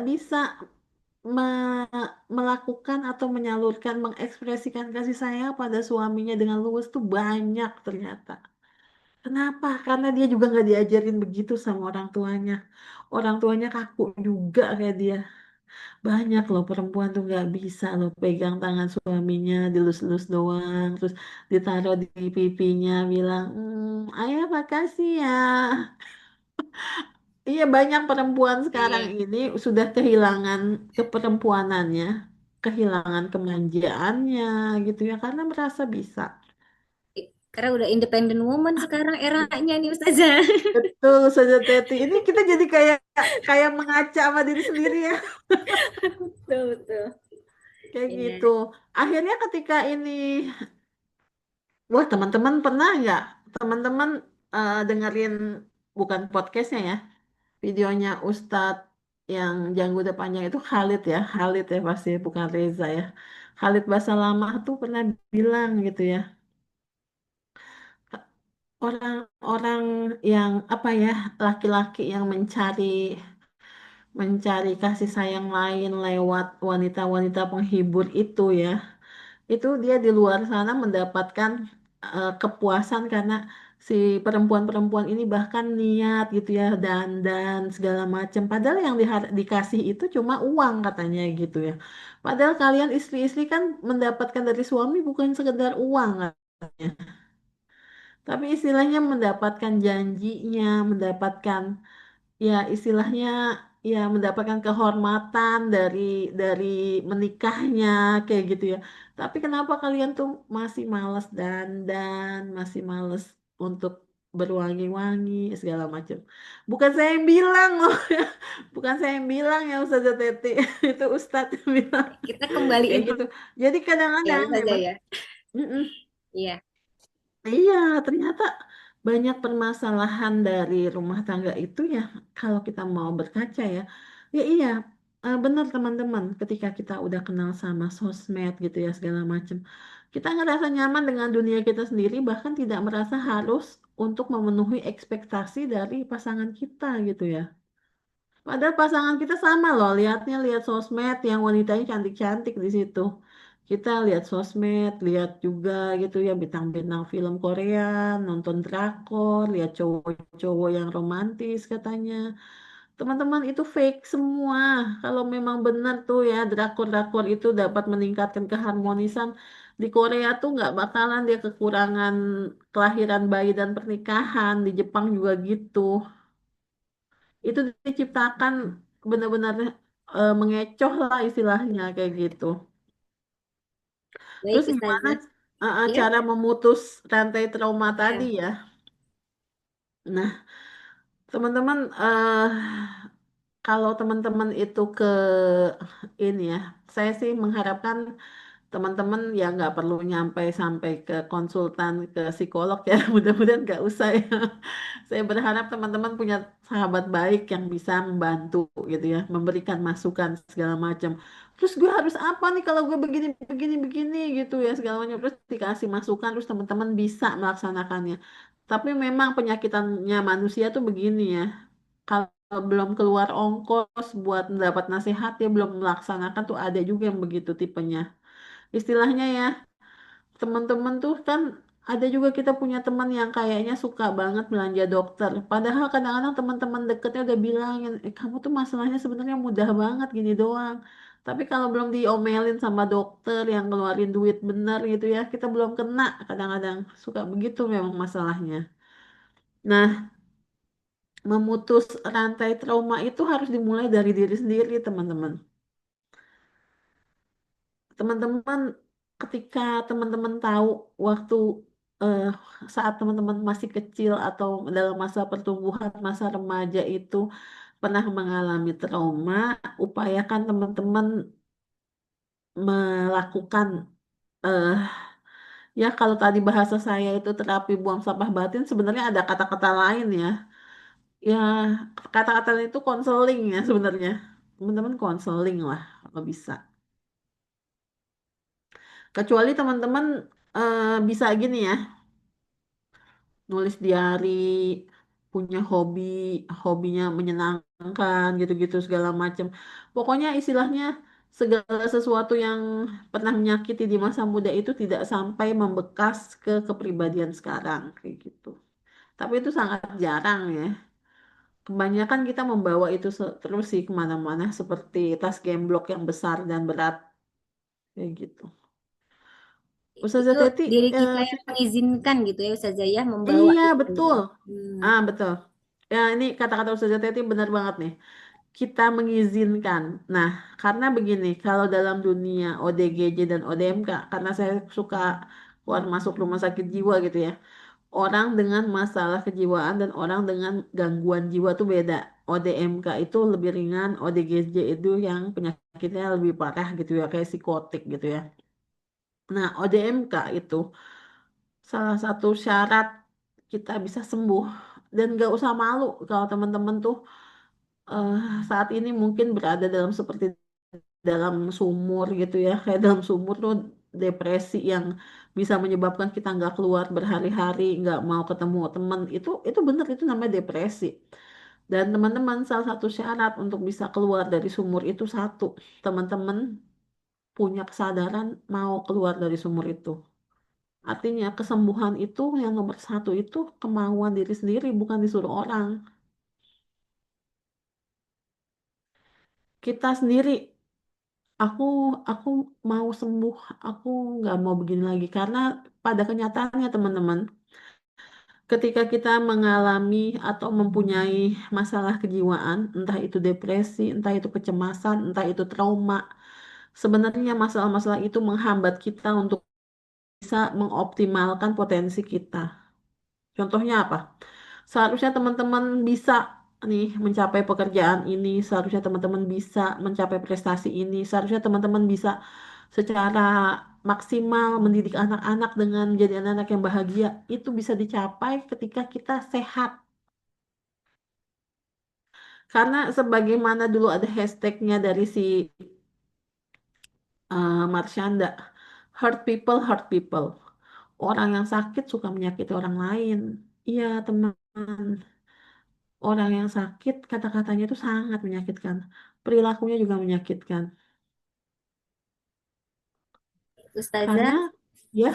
bisa melakukan atau menyalurkan, mengekspresikan kasih sayang pada suaminya dengan luwes tuh banyak ternyata. Kenapa? Karena dia juga nggak diajarin begitu sama orang tuanya. Orang tuanya kaku juga kayak dia. Banyak loh perempuan tuh nggak bisa loh pegang tangan suaminya, dilus-lus doang, terus ditaruh di pipinya, bilang, ayah makasih ya. Iya banyak perempuan sekarang Iya. ini sudah kehilangan keperempuanannya, kehilangan kemanjaannya gitu ya karena merasa bisa. Karena udah independent woman sekarang eranya nih Ustazah. Betul saja Teti. Ini kita jadi kayak kayak mengaca sama diri sendiri ya. Betul, betul. Kayak Iya. gitu. Akhirnya ketika ini, wah teman-teman pernah nggak? Teman-teman dengerin bukan podcastnya ya, videonya Ustadz yang janggut panjang itu Khalid ya, Khalid ya pasti bukan Reza ya. Khalid Basalamah tuh pernah bilang gitu ya, orang-orang yang apa ya, laki-laki yang mencari mencari kasih sayang lain lewat wanita-wanita penghibur itu ya. Itu dia di luar sana mendapatkan kepuasan karena si perempuan-perempuan ini bahkan niat gitu ya dan segala macam. Padahal yang dikasih itu cuma uang katanya gitu ya. Padahal kalian istri-istri kan mendapatkan dari suami bukan sekedar uang katanya. Tapi istilahnya mendapatkan janjinya, mendapatkan ya istilahnya ya mendapatkan kehormatan dari menikahnya kayak gitu ya. Tapi kenapa kalian tuh masih males dandan, masih males untuk berwangi-wangi segala macam. Bukan saya yang bilang loh, bukan saya yang bilang ya Ustazah Teti, itu Ustadz yang bilang Kita kayak kembaliin gitu. Jadi ya kadang-kadang saja memang, ya. mm-mm. Iya. Iya, ternyata banyak permasalahan dari rumah tangga itu ya, kalau kita mau berkaca ya, ya iya, benar teman-teman, ketika kita udah kenal sama sosmed gitu ya segala macam, kita ngerasa nyaman dengan dunia kita sendiri, bahkan tidak merasa harus untuk memenuhi ekspektasi dari pasangan kita gitu ya. Padahal pasangan kita sama loh, lihat sosmed yang wanitanya cantik-cantik di situ. Kita lihat sosmed, lihat juga gitu ya bintang-bintang film Korea, nonton drakor, lihat cowok-cowok yang romantis katanya. Teman-teman itu fake semua. Kalau memang benar tuh ya drakor-drakor itu dapat meningkatkan keharmonisan di Korea tuh nggak bakalan dia kekurangan kelahiran bayi dan pernikahan. Di Jepang juga gitu. Itu diciptakan benar-benar mengecoh lah istilahnya kayak gitu. Baik, Terus gimana Ustazah. Ya. cara memutus rantai trauma tadi Ya. ya? Nah, teman-teman kalau teman-teman itu ke ini ya, saya sih mengharapkan teman-teman ya nggak perlu nyampe sampai ke konsultan ke psikolog ya, mudah-mudahan nggak usah ya. Saya berharap teman-teman punya sahabat baik yang bisa membantu gitu ya, memberikan masukan segala macam. Terus gue harus apa nih kalau gue begini begini begini gitu ya segala macam, terus dikasih masukan terus teman-teman bisa melaksanakannya. Tapi memang penyakitannya manusia tuh begini ya. Kalau belum keluar ongkos buat mendapat nasihat dia belum melaksanakan tuh ada juga yang begitu tipenya. Istilahnya ya, teman-teman tuh kan ada juga kita punya teman yang kayaknya suka banget belanja dokter. Padahal kadang-kadang teman-teman deketnya udah bilangin, kamu tuh masalahnya sebenarnya mudah banget gini doang. Tapi kalau belum diomelin sama dokter yang ngeluarin duit bener gitu ya, kita belum kena kadang-kadang. Suka begitu memang masalahnya. Nah, memutus rantai trauma itu harus dimulai dari diri sendiri, teman-teman. Teman-teman, ketika teman-teman tahu waktu eh, saat teman-teman masih kecil atau dalam masa pertumbuhan, masa remaja itu pernah mengalami trauma, upayakan teman-teman melakukan eh ya kalau tadi bahasa saya itu terapi buang sampah batin, sebenarnya ada kata-kata lain ya. Ya, kata-kata itu konseling ya sebenarnya. Teman-teman konseling lah kalau bisa. Kecuali teman-teman bisa gini ya, nulis diary, punya hobinya menyenangkan gitu-gitu segala macam. Pokoknya istilahnya segala sesuatu yang pernah menyakiti di masa muda itu tidak sampai membekas ke kepribadian sekarang kayak gitu. Tapi itu sangat jarang ya. Kebanyakan kita membawa itu terus sih kemana-mana seperti tas gemblok yang besar dan berat kayak gitu. Itu Ustazah Teti, diri kita yang mengizinkan gitu ya Ustazah ya membawa iya itu. betul. Hmm. Betul. Ya ini kata-kata Ustazah Teti benar banget nih. Kita mengizinkan. Nah, karena begini, kalau dalam dunia ODGJ dan ODMK, karena saya suka keluar masuk rumah sakit jiwa gitu ya, orang dengan masalah kejiwaan dan orang dengan gangguan jiwa tuh beda. ODMK itu lebih ringan, ODGJ itu yang penyakitnya lebih parah gitu ya, kayak psikotik gitu ya. Nah, ODMK itu salah satu syarat kita bisa sembuh dan gak usah malu kalau teman-teman tuh eh, saat ini mungkin berada dalam seperti dalam sumur gitu ya, kayak dalam sumur tuh depresi yang bisa menyebabkan kita nggak keluar berhari-hari, nggak mau ketemu teman, itu benar, itu namanya depresi. Dan teman-teman, salah satu syarat untuk bisa keluar dari sumur itu satu, teman-teman punya kesadaran mau keluar dari sumur itu. Artinya kesembuhan itu yang nomor satu itu kemauan diri sendiri, bukan disuruh orang. Kita sendiri, aku aku mau sembuh, aku nggak mau begini lagi. Karena pada kenyataannya teman-teman, ketika kita mengalami atau mempunyai masalah kejiwaan, entah itu depresi, entah itu kecemasan, entah itu trauma, sebenarnya masalah-masalah itu menghambat kita untuk bisa mengoptimalkan potensi kita. Contohnya apa? Seharusnya teman-teman bisa nih mencapai pekerjaan ini, seharusnya teman-teman bisa mencapai prestasi ini, seharusnya teman-teman bisa secara maksimal mendidik anak-anak dengan menjadi anak-anak yang bahagia. Itu bisa dicapai ketika kita sehat. Karena sebagaimana dulu ada hashtagnya dari si Marshanda, hurt people. Orang yang sakit suka menyakiti orang lain. Iya, teman. Orang yang sakit, kata-katanya itu sangat menyakitkan. Perilakunya juga menyakitkan. Ustazah, Karena, ya,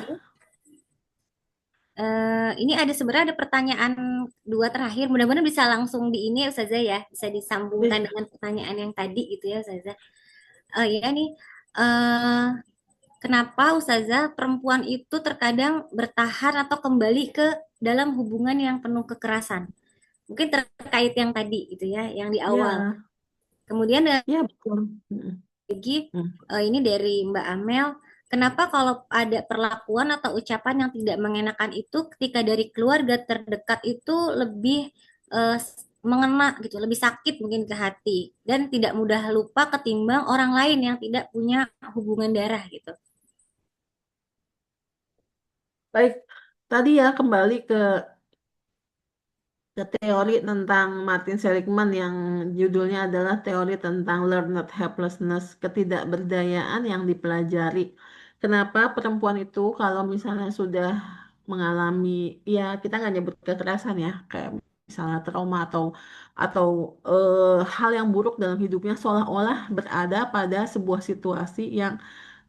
ini ada sebenarnya ada pertanyaan dua terakhir. Mudah-mudahan bisa langsung di ini ya Ustazah ya, bisa disambungkan eh, dengan pertanyaan yang tadi gitu ya Ustazah. Ya nih, eh, kenapa Ustazah perempuan itu terkadang bertahan atau kembali ke dalam hubungan yang penuh kekerasan? Mungkin terkait yang tadi gitu ya, yang di awal. ya, Kemudian ya betul. Mm, lagi mm. ini dari Mbak Amel, kenapa kalau ada perlakuan atau ucapan yang tidak mengenakan itu ketika dari keluarga terdekat itu lebih eh, mengena gitu, lebih sakit mungkin ke hati dan tidak mudah lupa ketimbang orang lain yang tidak punya hubungan darah gitu. Baik, tadi ya kembali ke teori tentang Martin Seligman yang judulnya adalah teori tentang learned helplessness, ketidakberdayaan yang dipelajari. Kenapa perempuan itu kalau misalnya sudah mengalami, ya kita nggak nyebut kekerasan ya, kayak misalnya trauma atau hal yang buruk dalam hidupnya seolah-olah berada pada sebuah situasi yang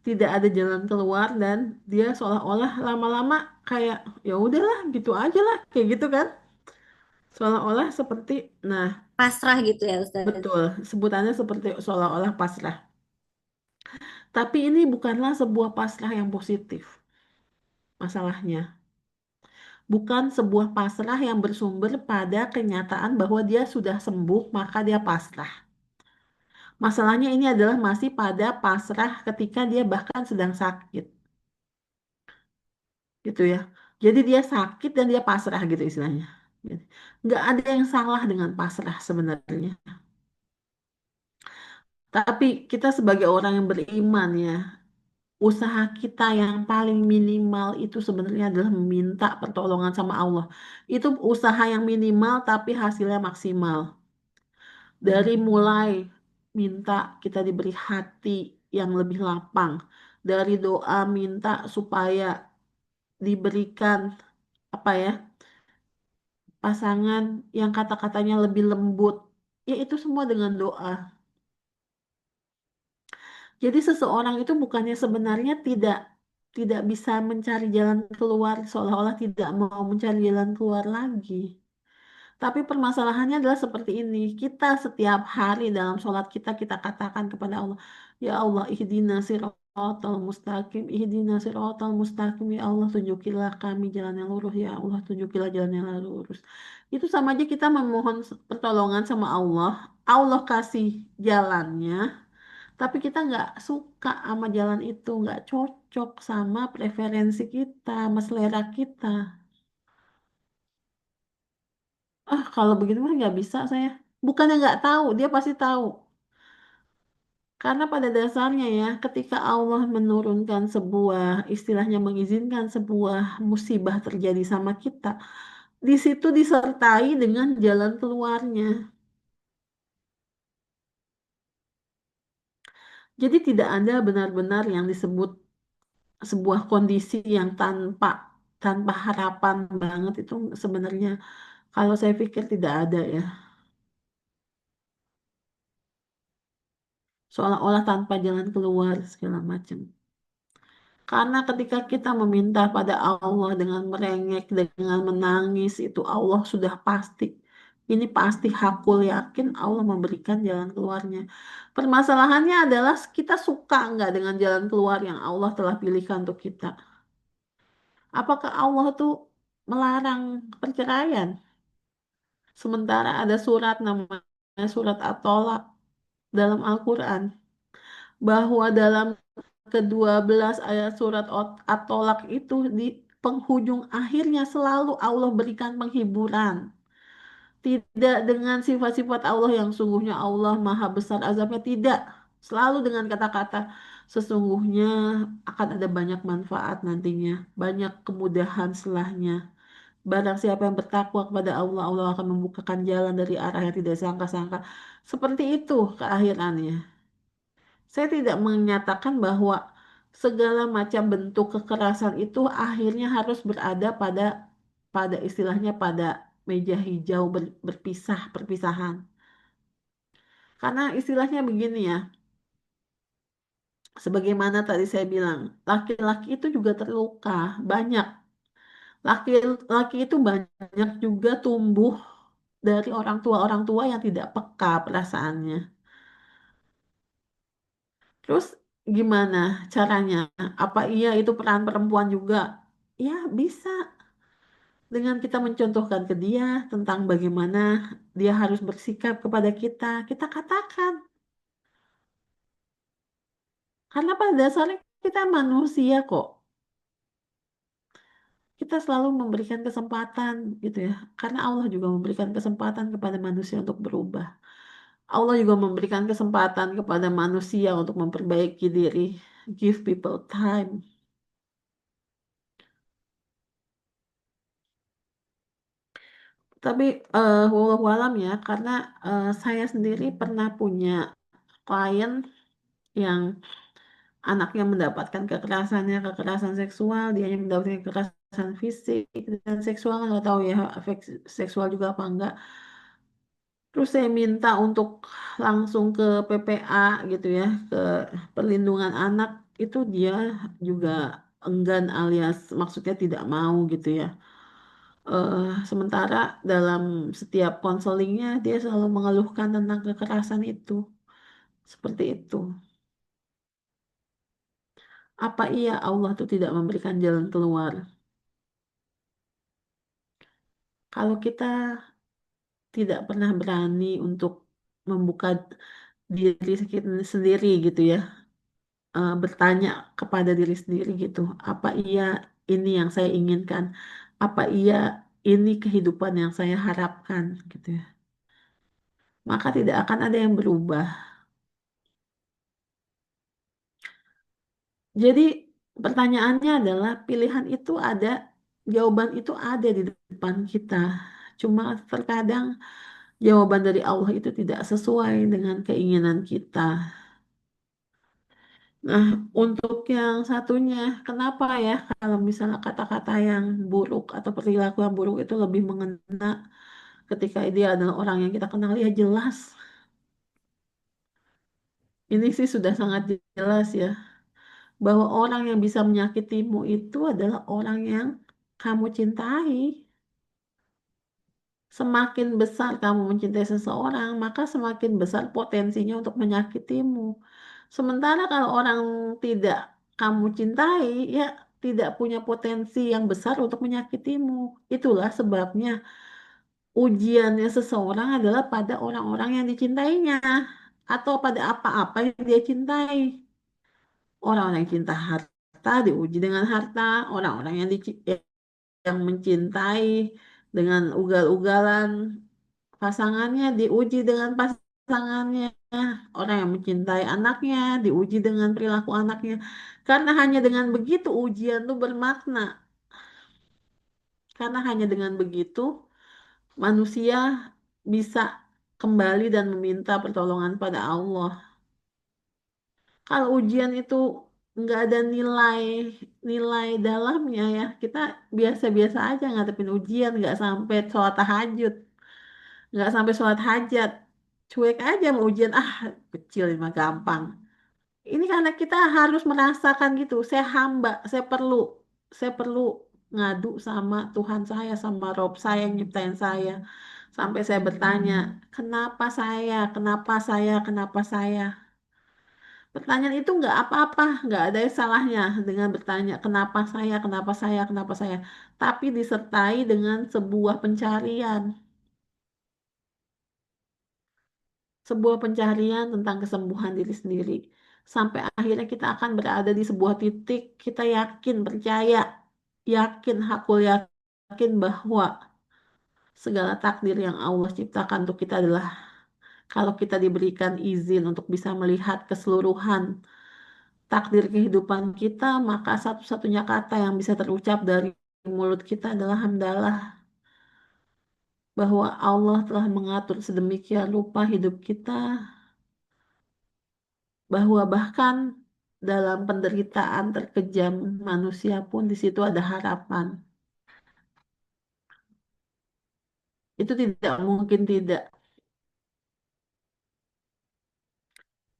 tidak ada jalan keluar dan dia seolah-olah lama-lama kayak ya udahlah gitu aja lah kayak gitu kan, seolah-olah seperti, nah, Pasrah gitu ya Ustaz. betul, sebutannya seperti seolah-olah pasrah. Tapi ini bukanlah sebuah pasrah yang positif, masalahnya. Bukan sebuah pasrah yang bersumber pada kenyataan bahwa dia sudah sembuh, maka dia pasrah. Masalahnya ini adalah masih pada pasrah ketika dia bahkan sedang sakit, gitu ya. Jadi dia sakit dan dia pasrah gitu istilahnya. Nggak ada yang salah dengan pasrah sebenarnya. Tapi kita sebagai orang yang beriman ya, usaha kita yang paling minimal itu sebenarnya adalah meminta pertolongan sama Allah. Itu usaha yang minimal tapi hasilnya maksimal. Dari mulai minta kita diberi hati yang lebih lapang. Dari doa minta supaya diberikan apa ya, pasangan yang kata-katanya lebih lembut. Ya itu semua dengan doa. Jadi seseorang itu bukannya sebenarnya tidak bisa mencari jalan keluar, seolah-olah tidak mau mencari jalan keluar lagi. Tapi permasalahannya adalah seperti ini. Kita setiap hari dalam sholat kita, kita katakan kepada Allah, Ya Allah, ihdina siratal mustaqim, ihdina siratal mustaqim, ya Allah, tunjukilah kami jalan yang lurus, ya Allah, tunjukilah jalan yang lurus. Itu sama aja kita memohon pertolongan sama Allah, Allah kasih jalannya, tapi kita nggak suka sama jalan itu, nggak cocok sama preferensi kita, sama selera kita. kalau begitu mah nggak bisa saya. Bukannya nggak tahu, dia pasti tahu. Karena pada dasarnya ya, ketika Allah menurunkan sebuah, istilahnya mengizinkan sebuah musibah terjadi sama kita, di situ disertai dengan jalan keluarnya. Jadi tidak ada benar-benar yang disebut sebuah kondisi yang tanpa tanpa harapan banget itu sebenarnya kalau saya pikir tidak ada ya. Seolah-olah tanpa jalan keluar segala macam. Karena ketika kita meminta pada Allah dengan merengek, dengan menangis, itu Allah sudah pasti. Ini pasti hakul yakin Allah memberikan jalan keluarnya. Permasalahannya adalah kita suka nggak dengan jalan keluar yang Allah telah pilihkan untuk kita. Apakah Allah tuh melarang perceraian? Sementara ada surat namanya surat At-Tolak dalam Al-Quran. Bahwa dalam ke-12 ayat surat At-Tolak itu di penghujung akhirnya selalu Allah berikan penghiburan. Tidak dengan sifat-sifat Allah yang sungguhnya Allah maha besar azabnya, tidak. Selalu dengan kata-kata sesungguhnya akan ada banyak manfaat nantinya, banyak kemudahan setelahnya. Barang siapa yang bertakwa kepada Allah, Allah akan membukakan jalan dari arah yang tidak sangka-sangka. Seperti itu keakhirannya. Saya tidak menyatakan bahwa segala macam bentuk kekerasan itu akhirnya harus berada pada pada istilahnya pada meja hijau berpisah perpisahan. Karena istilahnya begini ya, sebagaimana tadi saya bilang, laki-laki itu juga terluka, banyak. Laki-laki itu banyak juga tumbuh dari orang tua yang tidak peka perasaannya. Terus gimana caranya? Apa iya itu peran perempuan juga? Ya, bisa. Dengan kita mencontohkan ke dia tentang bagaimana dia harus bersikap kepada kita, kita katakan. Karena pada dasarnya kita manusia kok. Kita selalu memberikan kesempatan gitu ya. Karena Allah juga memberikan kesempatan kepada manusia untuk berubah. Allah juga memberikan kesempatan kepada manusia untuk memperbaiki diri. Give people time. Tapi wallahu alam ya, karena saya sendiri pernah punya klien yang anaknya mendapatkan kekerasan seksual, dia yang mendapatkan kekerasan fisik dan seksual, nggak tahu ya efek seksual juga apa enggak. Terus saya minta untuk langsung ke PPA gitu ya, ke perlindungan anak, itu dia juga enggan alias maksudnya tidak mau gitu ya. Sementara dalam setiap konselingnya dia selalu mengeluhkan tentang kekerasan itu. Seperti itu. Apa iya Allah tuh tidak memberikan jalan keluar? Kalau kita tidak pernah berani untuk membuka diri kita sendiri gitu ya, bertanya kepada diri sendiri gitu, apa iya ini yang saya inginkan? Apa iya ini kehidupan yang saya harapkan gitu ya? Maka tidak akan ada yang berubah. Jadi pertanyaannya adalah pilihan itu ada, jawaban itu ada di depan kita. Cuma terkadang jawaban dari Allah itu tidak sesuai dengan keinginan kita. Nah, untuk yang satunya, kenapa ya kalau misalnya kata-kata yang buruk atau perilaku yang buruk itu lebih mengena ketika dia adalah orang yang kita kenal, ya jelas. Ini sih sudah sangat jelas ya, bahwa orang yang bisa menyakitimu itu adalah orang yang kamu cintai. Semakin besar kamu mencintai seseorang, maka semakin besar potensinya untuk menyakitimu. Sementara kalau orang tidak kamu cintai, ya tidak punya potensi yang besar untuk menyakitimu. Itulah sebabnya ujiannya seseorang adalah pada orang-orang yang dicintainya atau pada apa-apa yang dia cintai. Orang-orang yang cinta harta diuji dengan harta, orang-orang yang mencintai dengan ugal-ugalan pasangannya diuji dengan pasangannya. Orang yang mencintai anaknya diuji dengan perilaku anaknya. Karena hanya dengan begitu ujian itu bermakna. Karena hanya dengan begitu manusia bisa kembali dan meminta pertolongan pada Allah. Kalau ujian itu nggak ada nilai dalamnya ya, kita biasa-biasa aja ngadepin ujian, nggak sampai sholat tahajud, nggak sampai sholat hajat, cuek aja mau ujian, kecil ini mah gampang. Ini karena kita harus merasakan gitu, saya perlu ngadu sama Tuhan saya, sama Rob saya yang nyiptain saya. Sampai saya bertanya, kenapa saya, kenapa saya? Pertanyaan itu nggak apa-apa, nggak ada salahnya dengan bertanya kenapa saya, kenapa saya, kenapa saya. Tapi disertai dengan sebuah pencarian tentang kesembuhan diri sendiri. Sampai akhirnya kita akan berada di sebuah titik, kita yakin, percaya, yakin, hakul yakin bahwa segala takdir yang Allah ciptakan untuk kita adalah kalau kita diberikan izin untuk bisa melihat keseluruhan takdir kehidupan kita, maka satu-satunya kata yang bisa terucap dari mulut kita adalah hamdalah, bahwa Allah telah mengatur sedemikian rupa hidup kita, bahwa bahkan dalam penderitaan terkejam manusia pun di situ ada harapan. Itu tidak mungkin tidak.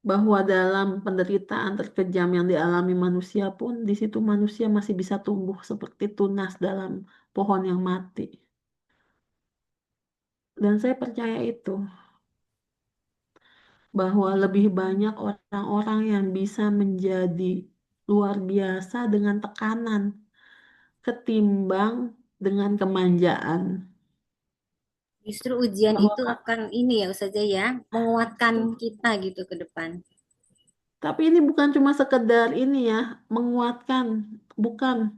Bahwa dalam penderitaan terkejam yang dialami manusia pun, di situ manusia masih bisa tumbuh seperti tunas dalam pohon yang mati. Dan saya percaya itu, bahwa lebih banyak orang-orang yang bisa menjadi luar biasa dengan tekanan ketimbang dengan kemanjaan. Justru ujian Bahwa, itu akan ini ya Ustazah ya, menguatkan kita gitu ke depan. tapi ini bukan cuma sekedar ini ya, menguatkan, bukan.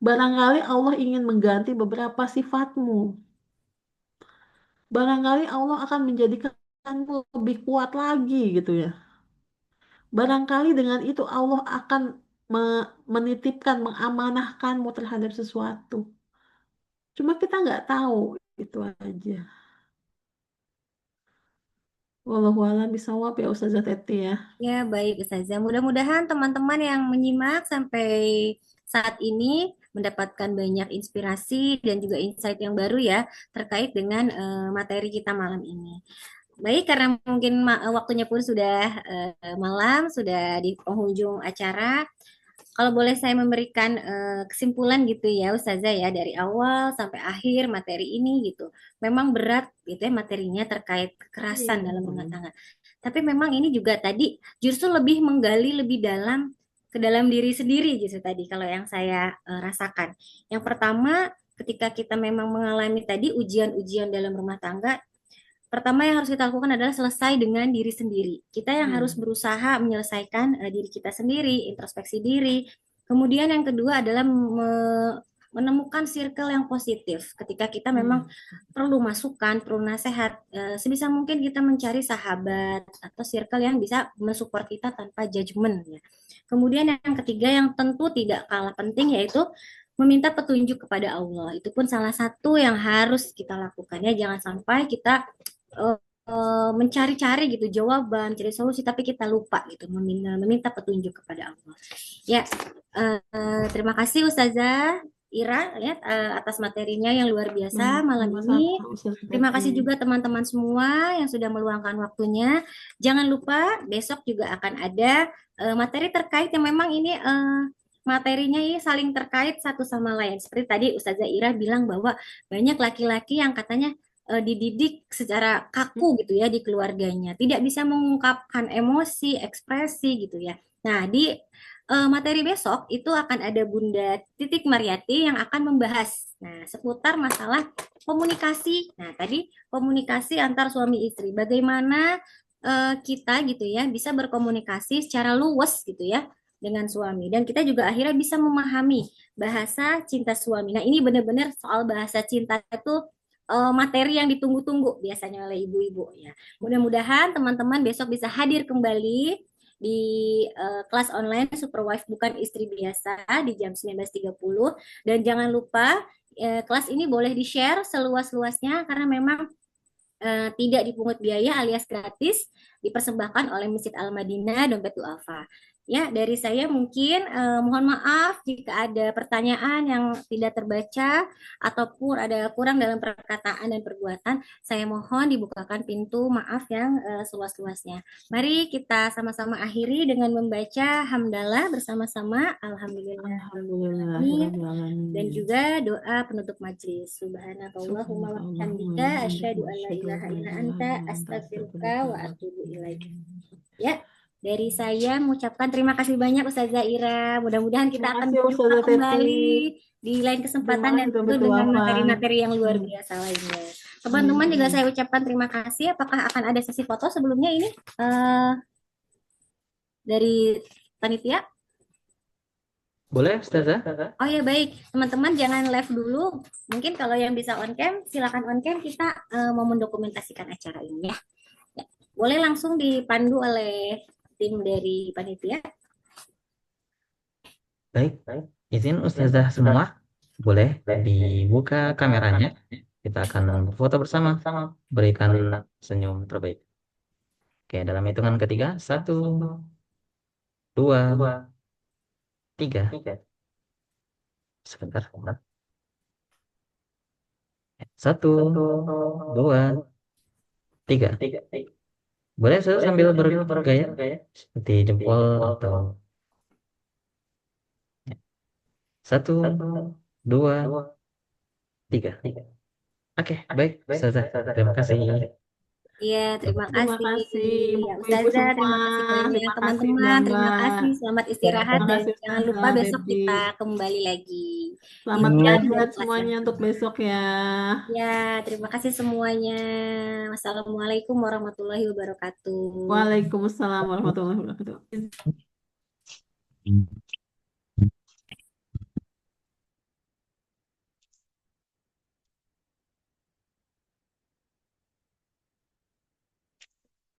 Barangkali Allah ingin mengganti beberapa sifatmu. Barangkali Allah akan menjadikanmu lebih kuat lagi gitu ya. Barangkali dengan itu Allah akan menitipkan, mengamanahkanmu terhadap sesuatu. Cuma kita nggak tahu, itu aja. Wallahu a'lam bishawab ya Ustazah Teti ya. Ya, baik Ustazah. Mudah-mudahan teman-teman yang menyimak sampai saat ini mendapatkan banyak inspirasi dan juga insight yang baru ya terkait dengan materi kita malam ini. Baik, karena mungkin waktunya pun sudah malam, sudah di penghujung acara. Kalau boleh saya memberikan kesimpulan gitu ya Ustazah ya dari awal sampai akhir materi ini gitu. Memang berat gitu ya materinya terkait kekerasan dalam rumah tangga. Tapi memang ini juga tadi justru lebih menggali lebih dalam ke dalam diri sendiri justru tadi kalau yang saya rasakan. Yang pertama ketika kita memang mengalami tadi ujian-ujian dalam rumah tangga, pertama yang harus kita lakukan adalah selesai dengan diri sendiri. Kita yang harus berusaha menyelesaikan diri kita sendiri, introspeksi diri. Kemudian yang kedua adalah menemukan circle yang positif. Ketika kita memang perlu masukan, perlu nasihat, sebisa mungkin kita mencari sahabat atau circle yang bisa mensupport kita tanpa judgement. Ya. Kemudian yang ketiga yang tentu tidak kalah penting yaitu meminta petunjuk kepada Allah. Itu pun salah satu yang harus kita lakukan ya. Jangan sampai kita mencari-cari gitu jawaban, cari solusi, tapi kita lupa gitu meminta petunjuk kepada Allah. Ya, terima kasih Ustazah Ira ya atas materinya yang luar biasa malam ini. Terima kasih juga teman-teman semua yang sudah meluangkan waktunya. Jangan lupa besok juga akan ada materi terkait yang memang ini materinya ini saling terkait satu sama lain. Seperti tadi Ustazah Ira bilang bahwa banyak laki-laki yang katanya dididik secara kaku gitu ya di keluarganya, tidak bisa mengungkapkan emosi, ekspresi gitu ya. Nah, di materi besok itu akan ada Bunda Titik Mariati yang akan membahas seputar masalah komunikasi. Nah, tadi komunikasi antar suami istri. Bagaimana kita gitu ya bisa berkomunikasi secara luwes gitu ya dengan suami dan kita juga akhirnya bisa memahami bahasa cinta suami. Nah, ini benar-benar soal bahasa cinta itu materi yang ditunggu-tunggu biasanya oleh ibu-ibu ya. Mudah-mudahan teman-teman besok bisa hadir kembali di kelas online Superwife Bukan Istri Biasa di jam 19.30 dan jangan lupa kelas ini boleh di-share seluas-luasnya karena memang tidak dipungut biaya alias gratis dipersembahkan oleh Masjid Al-Madinah Dompet Duafa. Ya, dari saya mungkin mohon maaf jika ada pertanyaan yang tidak terbaca ataupun ada kurang dalam perkataan dan perbuatan. Saya mohon dibukakan pintu maaf yang seluas-luasnya. Mari kita sama-sama akhiri dengan membaca hamdalah bersama-sama. Alhamdulillah. Dan juga doa penutup majelis. Subhanakallahumma wa bihamdika asyhadu an la ilaha illa anta astaghfiruka wa atubu ilaik. Ya, dari saya mengucapkan terima kasih banyak Ustazah Ira. Mudah-mudahan kita Terima akan kasih berjumpa Ustazah Teti. kembali di lain kesempatan Jemaah dan juga tentu dengan berdoa. materi-materi yang luar biasa lainnya. Teman-teman juga saya ucapkan terima kasih. Apakah akan ada sesi foto sebelumnya ini dari panitia? Boleh, Ustazah? Oh ya baik, teman-teman jangan live dulu. Mungkin kalau yang bisa on cam, silakan on cam. Kita mau mendokumentasikan acara ini ya. Ya, boleh langsung dipandu oleh tim dari panitia. Baik, izin Ustazah semua, boleh dibuka kameranya. Kita akan berfoto bersama, berikan senyum terbaik. Oke, dalam hitungan ketiga, 1, 2, 3. Sebentar. 1, 2, 3. Boleh saya sambil bergaya seperti jempol atau 1, 2, 3. Oke, baik, Ustazah. Terima kasih. Iya, terima Terima kasih. kasih Ya, Ibu-ibu Ustazah, terima semua. kasih banyak. Terima kasih Teman-teman, terima Mbak. kasih. Selamat istirahat Terima dan kasih jangan lupa Ustazah besok Debbie. kita kembali lagi. Selamat Istirahat belajar dan kelas semuanya yang untuk sama. besok ya. Ya, terima kasih semuanya. Wassalamualaikum warahmatullahi wabarakatuh. Waalaikumsalam warahmatullahi wabarakatuh.